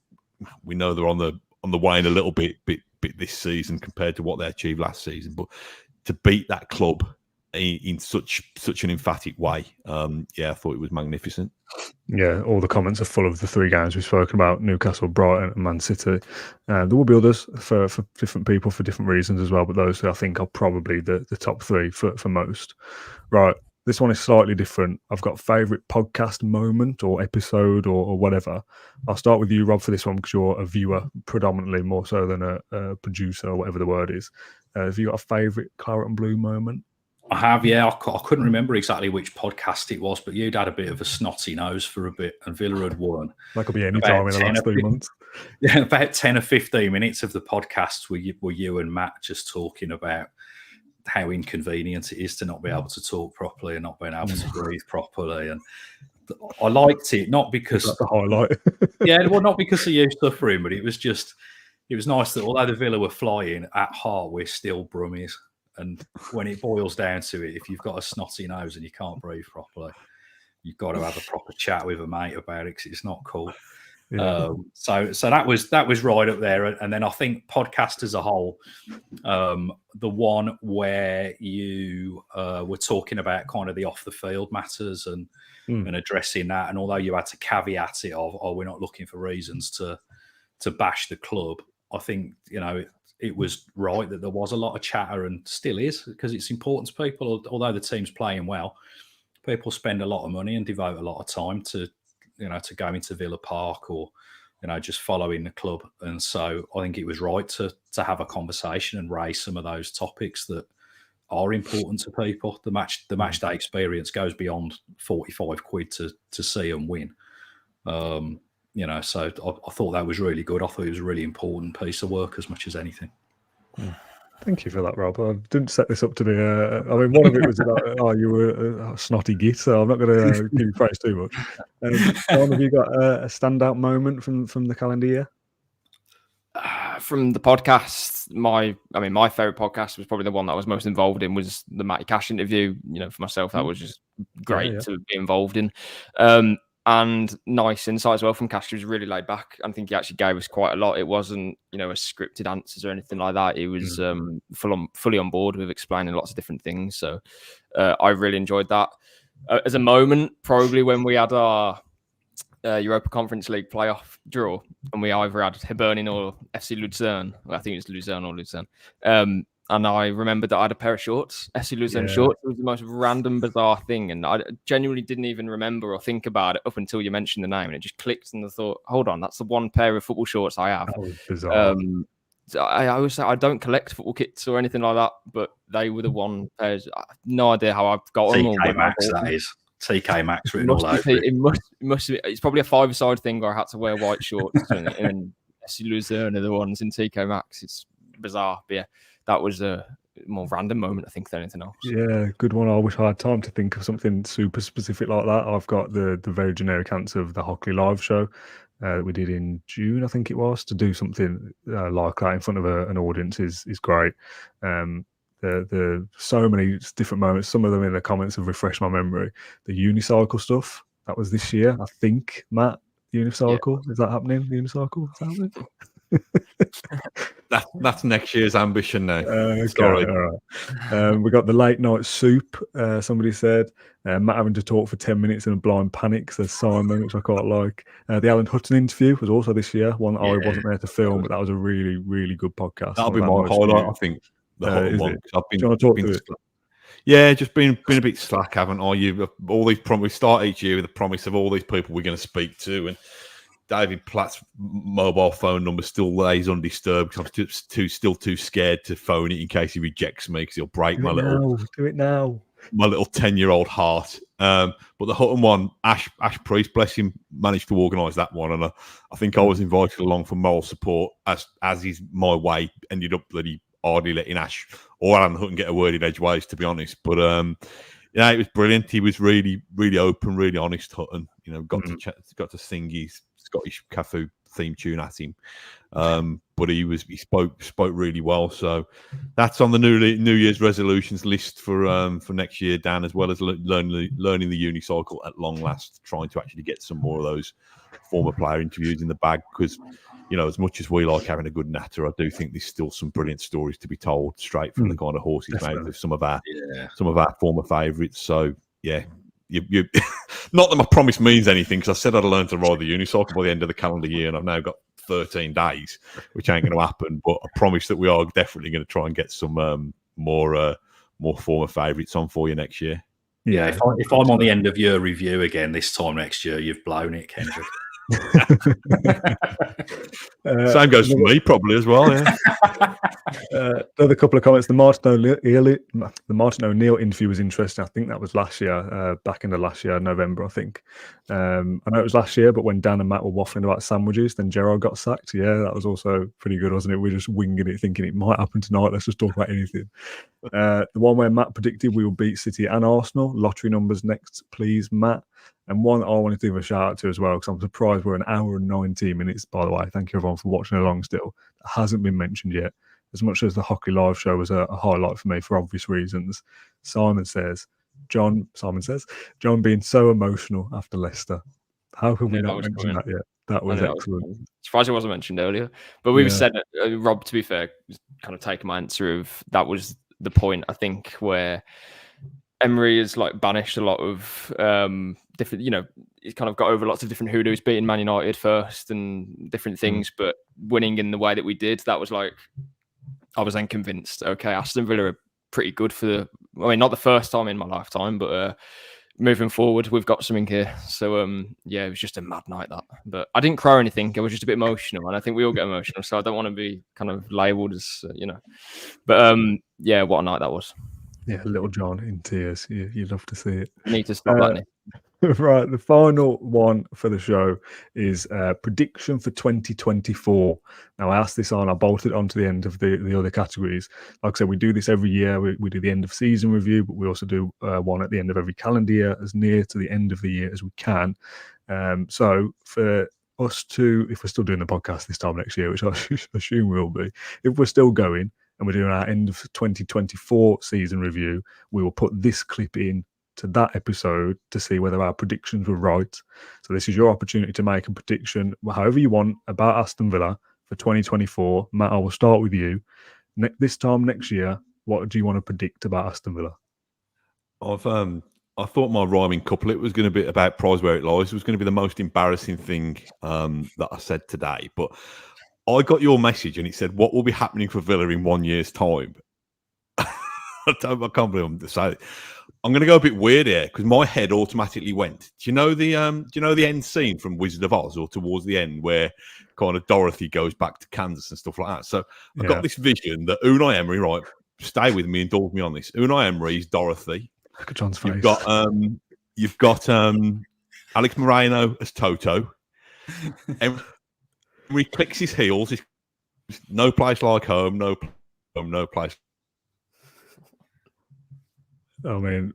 we know they're on the wane a little bit this season compared to what they achieved last season, but to beat that club in such an emphatic way, I thought it was magnificent. Yeah, all the comments are full of the 3 games we've spoken about: Newcastle, Brighton, and Man City. There will be others for different people for different reasons as well, but those I think are probably the top 3 for most. Right, This one is slightly different. I've got favourite podcast moment or episode or whatever. I'll start with you, Rob, for this one because you're a viewer predominantly, more so than a producer or whatever the word is. Have you got a favourite Claret and Blue moment? I have, yeah. I couldn't remember exactly which podcast it was, but you'd had a bit of a snotty nose for a bit, and Villa had won. That could be any time in the last 3 months. Yeah, about 10 or 15 minutes of the podcast were you and Matt just talking about how inconvenient it is to not be able to talk properly and not being able to breathe properly. And I liked it, not because... That's the highlight. Yeah, well, not because of you suffering, but it was nice that although the Villa were flying, at heart, we're still Brummies. And when it boils down to it, if you've got a snotty nose and you can't breathe properly, you've got to have a proper chat with a mate about it because it's not cool. Yeah. So that was right up there. And then I think podcast as a whole, the one where you were talking about kind of the off the field matters and addressing that. And although you had to caveat it of, we're not looking for reasons to bash the club, I think, it was right that there was a lot of chatter and still is, because it's important to people. Although the team's playing well, people spend a lot of money and devote a lot of time to go into Villa Park or, just following the club. And so I think it was right to have a conversation and raise some of those topics that are important to people. The match day experience goes beyond 45 quid to see and win. So I thought that was really good. I thought it was a really important piece of work as much as anything. Thank you for that, Rob. I didn't set this up to be one of it was about, you were a snotty git, so I'm not going to give you praise too much. John, have you got a standout moment from the calendar year? From the podcast, my favourite podcast was probably the one that I was most involved in, was the Matty Cash interview. For myself, that was just great to be involved in. And nice insight as well from Cash. He was really laid back. I think he actually gave us quite a lot. It wasn't, a scripted answers or anything like that. He was fully on board with explaining lots of different things. So I really enjoyed that. As a moment, probably when we had our Europa Conference League playoff draw, and we either had Hibernian or FC Luzern. Well, I think it was Luzern or Luzern. And I remembered that I had a pair of shorts, FC Luzern shorts. It was the most random, bizarre thing. And I genuinely didn't even remember or think about it up until you mentioned the name. And it just clicked. And I thought, hold on, that's the one pair of football shorts I have. That was bizarre. I always say I don't collect football kits or anything like that, but they were the one pairs. I have no idea how I've got them. TK Maxx, that is. TK Maxx written all over it. It must be. It's probably a 5-a-side thing where I had to wear white shorts. and FC Luzern are the ones in TK Maxx. It's bizarre, but yeah. That was a more random moment, I think, than anything else. Yeah, good one. I wish I had time to think of something super specific like that. I've got the very generic answer of the Hockley live show that we did in June, I think it was. To do something like that in front of an audience is great. The so many different moments. Some of them in the comments have refreshed my memory. The unicycle stuff, that was this year, I think. Matt, unicycle, is that happening? Unicycle, is that happening? That's next year's ambition now. Sorry. All right. We got the late night soup. Somebody said Matt having to talk for 10 minutes in a blind panic. Says Simon, which I quite like. The Alan Hutton interview was also this year. One I wasn't there to film, but that was a really, really good podcast. That'll be my highlight, I think. The Hutton one. Do you want to talk to it? Yeah, just been a bit slack, haven't I? You all these we start each year with the promise of all these people we're going to speak to, and David Platt's mobile phone number still lays undisturbed because I'm still too scared to phone it in case he rejects me because he'll break my little 10-year-old heart. But the Hutton one, Ash Priest, bless him, managed to organise that one, and I think I was invited along for moral support as is my way. Ended up bloody hardly letting Ash or Alan Hutton get a word in edgeways, to be honest. But it was brilliant. He was really, really open, really honest. Hutton, got to sing his Scottish Cafu theme tune at him, but he spoke really well. So that's on the New Year's resolutions list for next year, Dan, as well as learning the unicycle at long last. Trying to actually get some more of those former player interviews in the bag, because as much as we like having a good natter, I do think there's still some brilliant stories to be told straight from the kind of horses mouth of some of our former favourites. So yeah. You not that my promise means anything, because I said I'd learn to ride the unicycle by the end of the calendar year, and I've now got 13 days, which ain't going to happen. But I promise that we are definitely going to try and get some more former favourites on for you next year. Yeah, if I'm on the end of year review again this time next year, you've blown it, Kendrick. Same goes for me, probably as well. Yeah. Another couple of comments. The Martin O'Neill interview was interesting. I think that was last year, back in the last year, November, I think. I know it was last year, but when Dan and Matt were waffling about sandwiches, then Gerrard got sacked. Yeah, that was also pretty good, wasn't it? We're just winging it, thinking it might happen tonight. Let's just talk about anything. The one where Matt predicted we will beat City and Arsenal. Lottery numbers next, please, Matt. And one I wanted to give a shout out to as well, because I'm surprised we're an hour and 19 minutes, by the way. Thank you everyone for watching along still. That hasn't been mentioned yet. As much as the Hockey Live show was a highlight for me for obvious reasons. John being so emotional after Leicester. How have we not mentioned that yet? That was excellent. Surprised it wasn't mentioned earlier. But we've said, Rob, to be fair, kind of taking my answer of that was the point, I think, where Emery has like banished a lot of different, he's kind of got over lots of different hoodoos, beating Man United first and different things, but winning in the way that we did, that was like, I was then convinced, okay, Aston Villa are pretty good not the first time in my lifetime, but moving forward, we've got something here. So, it was just a mad night, that. But I didn't cry or anything. I was just a bit emotional, and I think we all get emotional, so I don't want to be kind of labelled as, But, what a night that was. Yeah, little John in tears. You'd love to see it. I need to stop that, Nick. Right, the final one for the show is prediction for 2024. Now, I asked this I bolted onto the end of the other categories. Like I said, we do this every year. We do the end of season review, but we also do one at the end of every calendar year, as near to the end of the year as we can. So for us to, if we're still doing the podcast this time next year, which I assume we will be, if we're still going and we're doing our end of 2024 season review, we will put this clip in to that episode to see whether our predictions were right. So this is your opportunity to make a prediction, however you want, about Aston Villa for 2024. Matt, I will start with you. This time next year, what do you want to predict about Aston Villa? I thought my rhyming couplet was going to be about prize where it lies. It was going to be the most embarrassing thing that I said today. But I got your message and it said, what will be happening for Villa in 1 year's time? I can't believe I'm to say it. I'm going to go a bit weird here because my head automatically went. Do you know the end scene from Wizard of Oz, or towards the end where kind of Dorothy goes back to Kansas and stuff like that? So I got this vision that Unai Emery, right? Stay with me, indulge me on this. Unai Emery is Dorothy. Look at John's face. You've got Alex Moreno as Toto. Emery clicks his heels. No place like home. No place. I mean,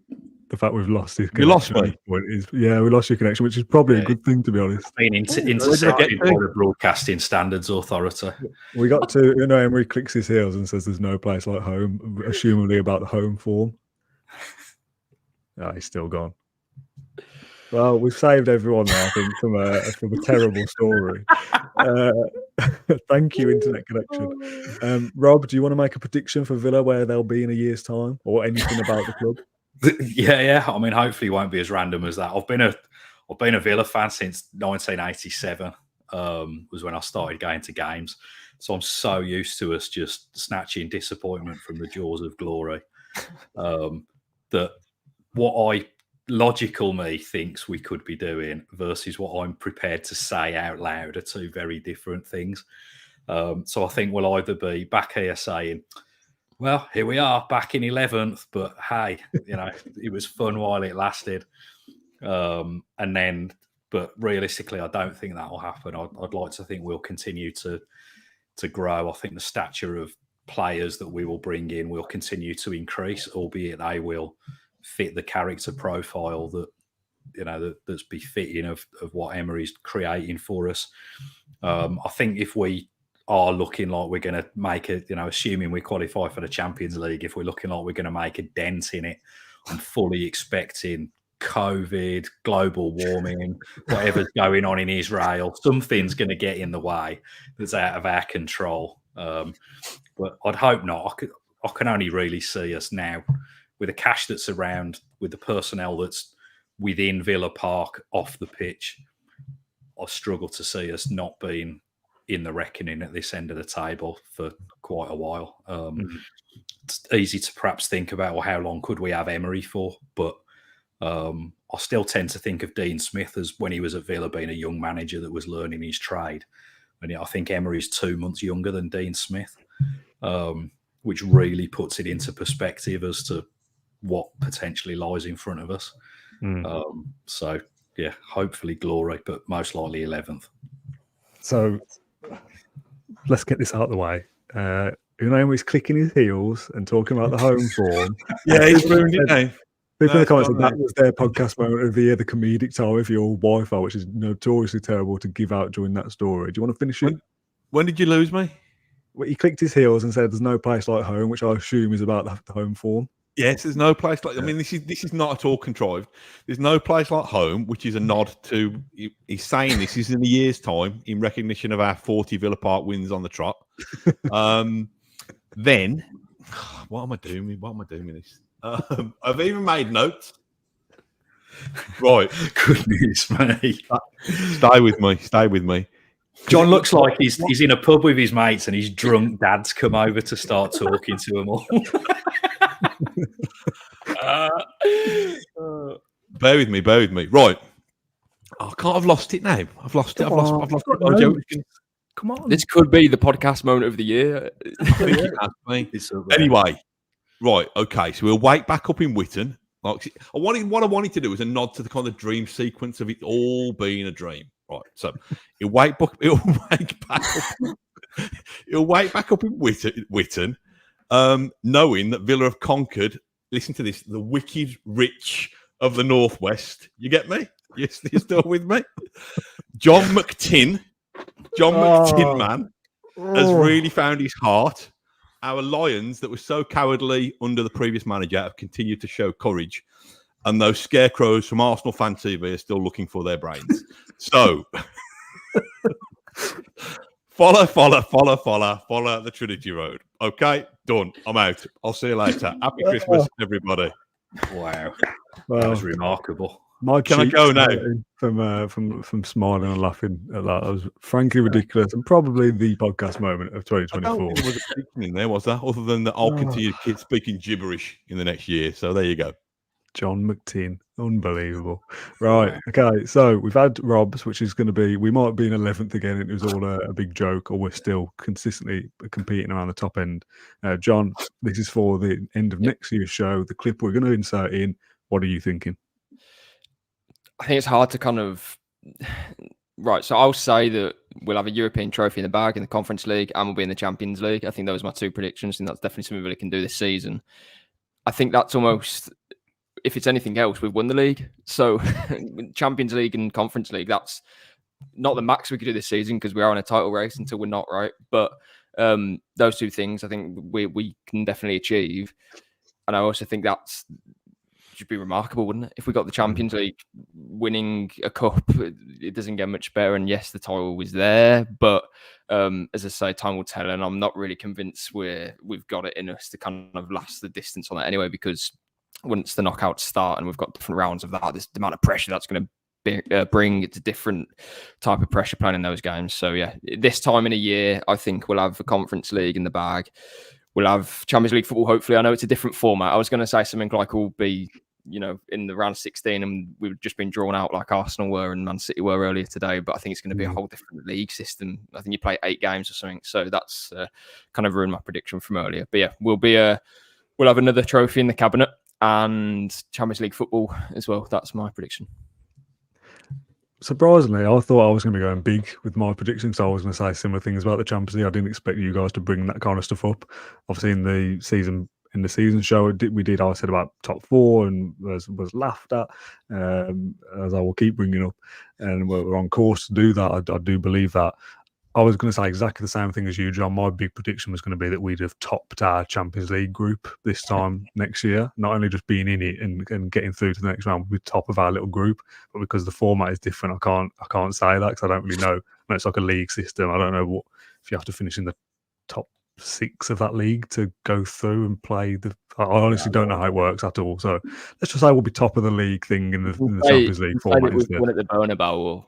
the fact we've lost his connection. You lost me. We lost your connection, which is probably a good thing, to be honest. Being intercepted by the Broadcasting Standards Authority. We got to, Emery clicks his heels and says there's no place like home, assumably about the home form. He's still gone. Well, we've saved everyone now, I think, from a terrible story. Thank you, Internet Connection. Rob, do you want to make a prediction for Villa where they'll be in a year's time, or anything about the club? Yeah. I mean, hopefully, it won't be as random as that. I've been a Villa fan since 1987. Was when I started going to games, so I'm so used to us just snatching disappointment from the jaws of glory. That what logical me thinks we could be doing versus what I'm prepared to say out loud are two very different things. So I think we'll either be back here saying, well, here we are back in 11th, but hey, it was fun while it lasted. But realistically, I don't think that will happen. I'd like to think we'll continue to grow. I think the stature of players that we will bring in will continue to increase, albeit they will fit the character profile that's befitting of what Emery's creating for us. I think if we are looking like we're going to make it, assuming we qualify for the Champions League, if we're looking like we're going to make a dent in it, I'm fully expecting COVID, global warming, whatever's going on in Israel, something's going to get in the way that's out of our control. But I'd hope not. I can only really see us now with the cash that's around, with the personnel that's within Villa Park, off the pitch. I struggle to see us not being in the reckoning at this end of the table for quite a while. It's easy to perhaps think about, well, how long could we have Emery for? But I still tend to think of Dean Smith as when he was at Villa being a young manager that was learning his trade. And I think Emery's 2 months younger than Dean Smith, which really puts it into perspective as to what potentially lies in front of us. So, yeah, hopefully glory, but most likely 11th. So let's get this out of the way. Unai Emery's clicking his heels and talking about the home form. Yeah, he's ruined it now. People in the comments said that was their podcast moment of the year, the comedic time with your Wi-Fi, which is notoriously terrible to give out during that story. Do you want to finish it? When did you lose me? Well, he clicked his heels and said there's no place like home, which I assume is about the home form. Yes, there's no place like. I mean, this is not at all contrived. There's no place like home, which is a nod to. He's saying this is in a year's time in recognition of our 40 Villa Park wins on the trot. Then, what am I doing? What am I doing with this? I've even made notes. Right, Goodness me. Stay with me. Stay with me. John looks like he's in a pub with his mates and his drunk dad's come over to start talking to them all. Bear with me. Right. I can't have lost it now. I've lost it. I've lost it. I'm joking. Come on. This could be the podcast moment of the year. Anyway, right. Okay. So we'll wake back up in Witton. What I wanted to do was a nod to the kind of dream sequence of it all being a dream. Right. So he'll wake back up in Witton, knowing that Villa have conquered. Listen to this: the wicked rich of the Northwest. You get me? You're still with me? John McTin man, has really found his heart. Our Lions that were so cowardly under the previous manager have continued to show courage. And those scarecrows from Arsenal Fan TV are still looking for their brains. So, follow the Trinity Road. Okay? Done. I'm out. I'll see you later. Happy Christmas, everybody. Wow. Well, that was remarkable. Can I go now? From smiling and laughing at that. That was frankly ridiculous and probably the podcast moment of 2024. I don't think there was a prediction in there, was there? Other than that, I'll continue to keep speaking gibberish in the next year. So there you go. John McTin. Unbelievable. Right. Okay. So we've had Rob's, which is going to be, we might be in 11th again. It was all a big joke, or we're still consistently competing around the top end. John, this is for the end of next year's show. The clip we're going to insert in. What are you thinking? I think it's hard to kind of... Right. So I'll say that we'll have a European trophy in the bag in the Conference League and we'll be in the Champions League. I think those are my two predictions. I think that's definitely something Villa can do this season. I think that's almost... If it's anything else, we've won the league. So Champions League and Conference League, that's not the max we could do this season because we are in a title race until we're not, right? But those two things I think we can definitely achieve. And I also think that's should be remarkable, wouldn't it? If we got the Champions League, winning a cup, it doesn't get much better. And yes, the title was there. But as I say, time will tell. And I'm not really convinced we've got it in us to kind of last the distance on that anyway, because once the knockouts start and we've got different rounds of that, there's the amount of pressure that's going to bring. It's a different type of pressure playing in those games. So yeah, this time in a year, I think we'll have a Conference League in the bag. We'll have Champions League football, hopefully. I know it's a different format. I was going to say something like we'll be, in the round of 16 and we've just been drawn out like Arsenal were and Man City were earlier today. But I think it's going to be a whole different league system. I think you play 8 games or something. So that's kind of ruined my prediction from earlier. But yeah, we'll have another trophy in the cabinet. And Champions League football as well. That's my prediction. Surprisingly, I thought I was going to be going big with my predictions. So I was going to say similar things about the Champions League. I didn't expect you guys to bring that kind of stuff up. Obviously, in the season show, I said about top 4 and was laughed at, as I will keep bringing up. And we're on course to do that. I do believe that. I was going to say exactly the same thing as you, John. My big prediction was going to be that we'd have topped our Champions League group this time next year. Not only just being in it and getting through to the next round, we'd be top of our little group. But because the format is different, I can't say that because I don't really know. It's like a league system. I don't know if you have to finish in the top 6 of that league to go through and play. I honestly don't know how it works at all. So let's just say we'll be top of the league thing in the Champions League format. We'll at the Bernabeu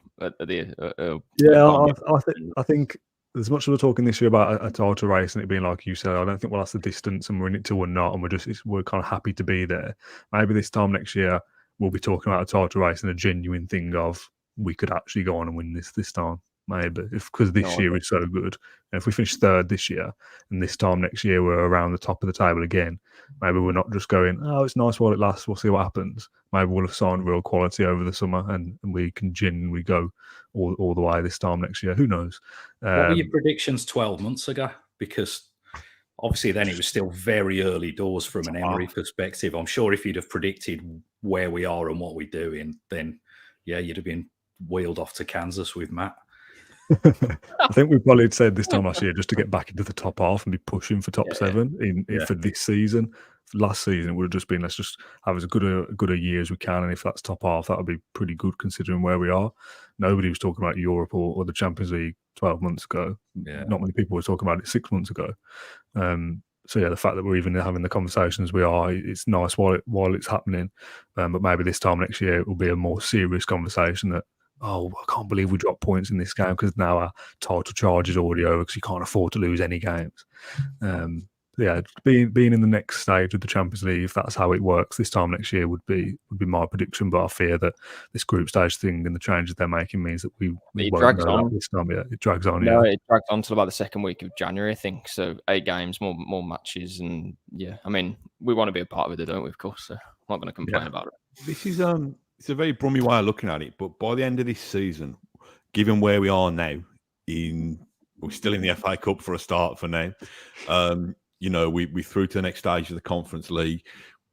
I think there's much of the talking this year about a title race and it being like you said. I don't think that's the distance and we're in it till we're not, and we're kind of happy to be there. Maybe this time next year we'll be talking about a title race and a genuine thing of we could actually go on and win this time. Maybe because this year is so good. And if we finish third this year and this time next year we're around the top of the table again, maybe we're not just going, oh, it's nice while it lasts, we'll see what happens. Maybe we'll have signed real quality over the summer and we can genuinely go all the way this time next year. Who knows? What were your predictions 12 months ago? Because obviously then it was still very early doors from an Emery perspective. I'm sure if you'd have predicted where we are and what we're doing, then yeah, you'd have been wheeled off to Kansas with Matt. I think we probably said this time last year just to get back into the top half and be pushing for top seven for this season. Last season it would have just been let's just have as good a year as we can, and if that's top half, that would be pretty good considering where we are. Nobody was talking about Europe or the Champions League 12 months ago. Not many people were talking about it 6 months ago. So yeah, the fact that we're even having the conversations we are, it's nice while it's happening. But maybe this time next year it will be a more serious conversation that, oh, I can't believe we dropped points in this game because now our title charge is already over because you can't afford to lose any games. Yeah, being in the next stage of the Champions League, if that's how it works this time next year, would be my prediction. But I fear that this group stage thing and the changes they're making means that we won't know that this time. Yeah, it drags on. No, it drags on till about the second week of January, I think. So 8 games, more matches, and yeah, I mean, we want to be a part of it, don't we? Of course, so I'm not going to complain about it. This is it's a very Brummy way of looking at it, but by the end of this season, given where we are now, we're still in the FA Cup for a start for now. You know, we through to the next stage of the Conference League.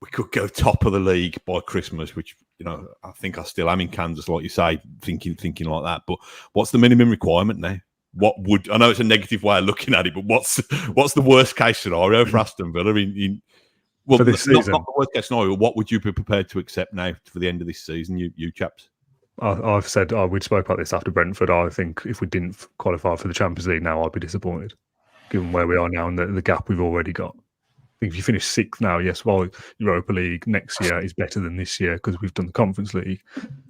We could go top of the league by Christmas, which, you know, I think I still am in Kansas, like you say, thinking like that. But what's the minimum requirement now? I know it's a negative way of looking at it, but what's the worst case scenario for Aston Villa for this season? Not the worst case scenario. What would you be prepared to accept now for the end of this season, you chaps? I've said we spoke about this after Brentford. I think if we didn't qualify for the Champions League now, I'd be disappointed, given where we are now and the gap we've already got. I think if you finish 6th now, yes, while Europa League next year is better than this year because we've done the Conference League,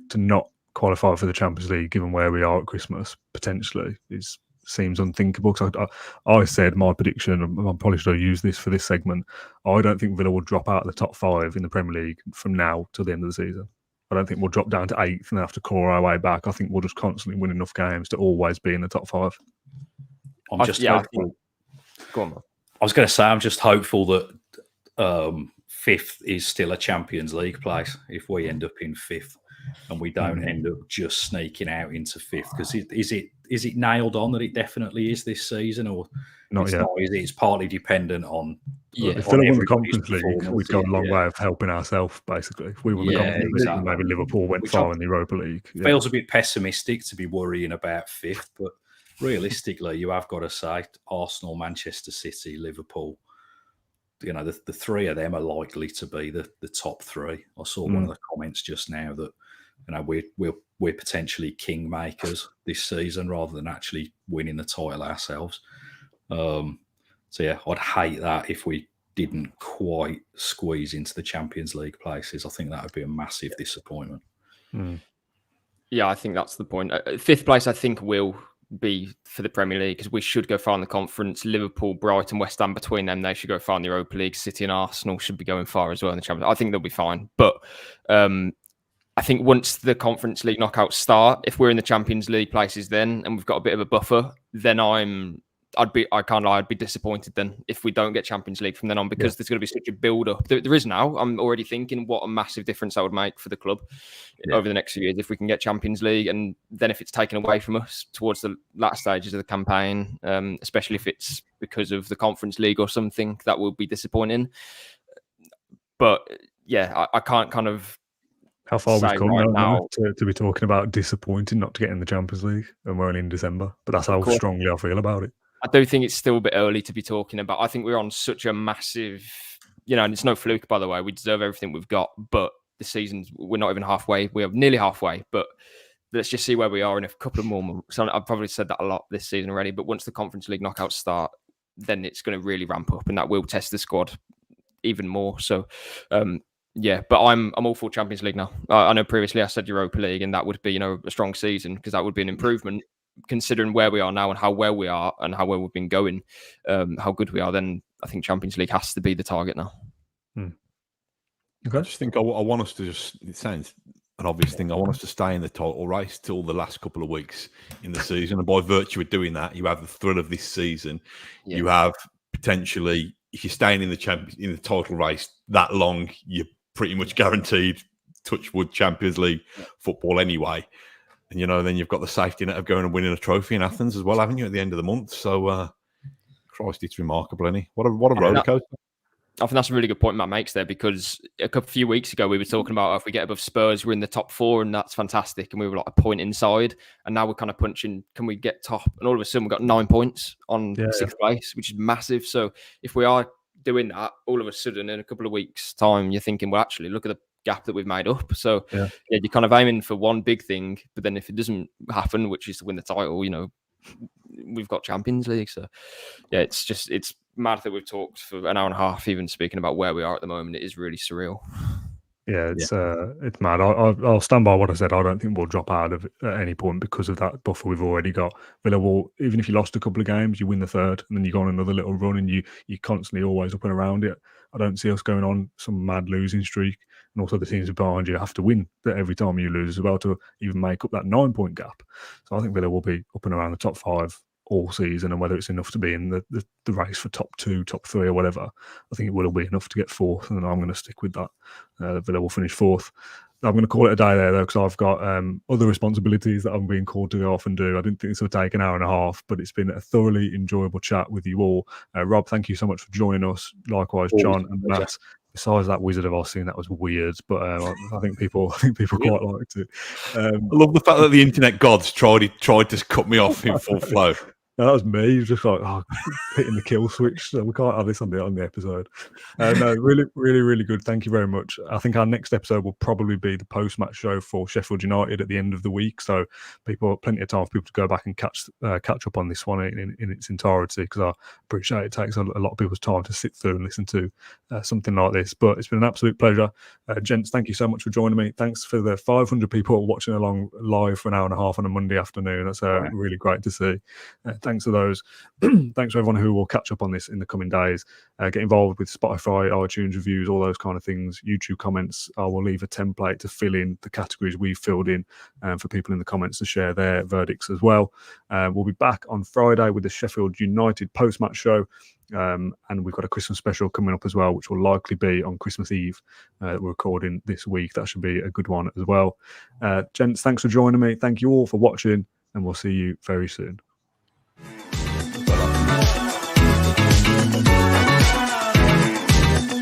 to not qualify for the Champions League, given where we are at Christmas, potentially, seems unthinkable. So I said my prediction, I probably should have used this for this segment, I don't think Villa will drop out of the top 5 in the Premier League from now till the end of the season. I don't think we'll drop down to 8th and have to claw our way back. I think we'll just constantly win enough games to always be in the top 5. I'm just hopeful. Go on, man. I was going to say, I'm just hopeful that 5th is still a Champions League place if we end up in 5th and we don't end up just sneaking out into 5th. Because is it nailed on that it definitely is this season, or not yet? It's partly dependent on. If Villa won the Conference League, we'd go a long way of helping ourselves, basically. If we won the Conference League, maybe Liverpool went far in the Europa League. Feels a bit pessimistic to be worrying about 5th, but realistically, you have got to say Arsenal, Manchester City, Liverpool. You know, the 3 of them are likely to be the top 3. I saw one of the comments just now that, you know, we're potentially kingmakers this season rather than actually winning the title ourselves. So yeah, I'd hate that if we didn't quite squeeze into the Champions League places. I think that would be a massive disappointment. Yeah, I think that's the point. 5th place, I think, will be for the Premier League because we should go far in the conference. Liverpool, Brighton, West Ham, between them, they should go far in the Europa League. City and Arsenal should be going far as well in the Champions League. I think they'll be fine. But I think once the Conference League knockouts start, if we're in the Champions League places then and we've got a bit of a buffer, then I'd be disappointed then if we don't get Champions League from then on because there's going to be such a build-up. There is now. I'm already thinking what a massive difference that would make for the club over the next few years if we can get Champions League, and then if it's taken away from us towards the latter stages of the campaign, especially if it's because of the Conference League or something, that will be disappointing. But yeah, I can't kind of how far we've come now to be talking about disappointing not to get in the Champions League, and we're only in December. But that's how strongly I feel about it. I do think it's still a bit early to be talking about. I think we're on such a massive, and it's no fluke, by the way. We deserve everything we've got, but the season's, we're not even halfway. We're nearly halfway, but let's just see where we are in a couple of more months. I've probably said that a lot this season already, but once the Conference League knockouts start, then it's going to really ramp up and that will test the squad even more. So, but I'm all for Champions League now. I know previously I said Europa League and that would be, a strong season because that would be an improvement. Considering where we are now and how well we are and how well we've been going, how good we are, then I think Champions League has to be the target now. Okay. I just think I want us to it sounds an obvious thing. I want us to stay in the title race till the last couple of weeks in the season. And by virtue of doing that, you have the thrill of this season. Yeah. You have potentially, if you're staying in the title race that long, you're pretty much guaranteed touch wood Champions League football anyway. And, then you've got the safety net of going and winning a trophy in Athens as well, haven't you, at the end of the month? So, Christ, it's remarkable, isn't it? What a roller coaster. I think that's a really good point Matt makes there, because a few weeks ago we were talking about if we get above Spurs, we're in the top 4 and that's fantastic. And we were like a point inside. And now we're kind of punching, can we get top? And all of a sudden we've got 9 points on 6th place, which is massive. So if we are doing that, all of a sudden in a couple of weeks' time, you're thinking, well, actually, look at the gap that we've made up. So yeah, you're kind of aiming for one big thing. But then if it doesn't happen, which is to win the title, we've got Champions League. So yeah, it's mad that we've talked for an hour and a half, even speaking about where we are at the moment. It is really surreal. Yeah, it's mad. I'll stand by what I said. I don't think we'll drop out of it at any point because of that buffer we've already got. Villa will, even if you lost a couple of games, you win the third, and then you go on another little run, and you're constantly always up and around it. I don't see us going on some mad losing streak. And also the teams behind you have to win every time you lose as well to even make up that 9-point gap. So I think Villa will be up and around the top 5 all season, and whether it's enough to be in the race for top 2, top 3 or whatever, I think it will be enough to get 4th, and I'm going to stick with that. Villa will finish 4th. I'm going to call it a day there, though, because I've got other responsibilities that I'm being called to go off and do. I didn't think this would take an hour and a half, but it's been a thoroughly enjoyable chat with you all. Rob, thank you so much for joining us. Likewise, John and Matt. Besides that Wizard of Oz scene, that was weird, but I think people quite liked it. I love the fact that the internet gods tried to cut me off in full flow. No, that was me. He was just like, hitting the kill switch. So we can't have this on the episode. No, really, really, really good. Thank you very much. I think our next episode will probably be the post-match show for Sheffield United at the end of the week. So plenty of time for people to go back and catch up on this one in its entirety, because I appreciate it takes a lot of people's time to sit through and listen to something like this. But it's been an absolute pleasure. Gents, thank you so much for joining me. Thanks for the 500 people watching along live for an hour and a half on a Monday afternoon. That's really great to see. Thanks to those. Thanks to everyone who will catch up on this in the coming days. Get involved with Spotify, iTunes reviews, all those kind of things, YouTube comments. I will leave a template to fill in the categories we've filled in for people in the comments to share their verdicts as well. We'll be back on Friday with the Sheffield United post-match show. And we've got a Christmas special coming up as well, which will likely be on Christmas Eve that we're recording this week. That should be a good one as well. Gents, thanks for joining me. Thank you all for watching, and we'll see you very soon.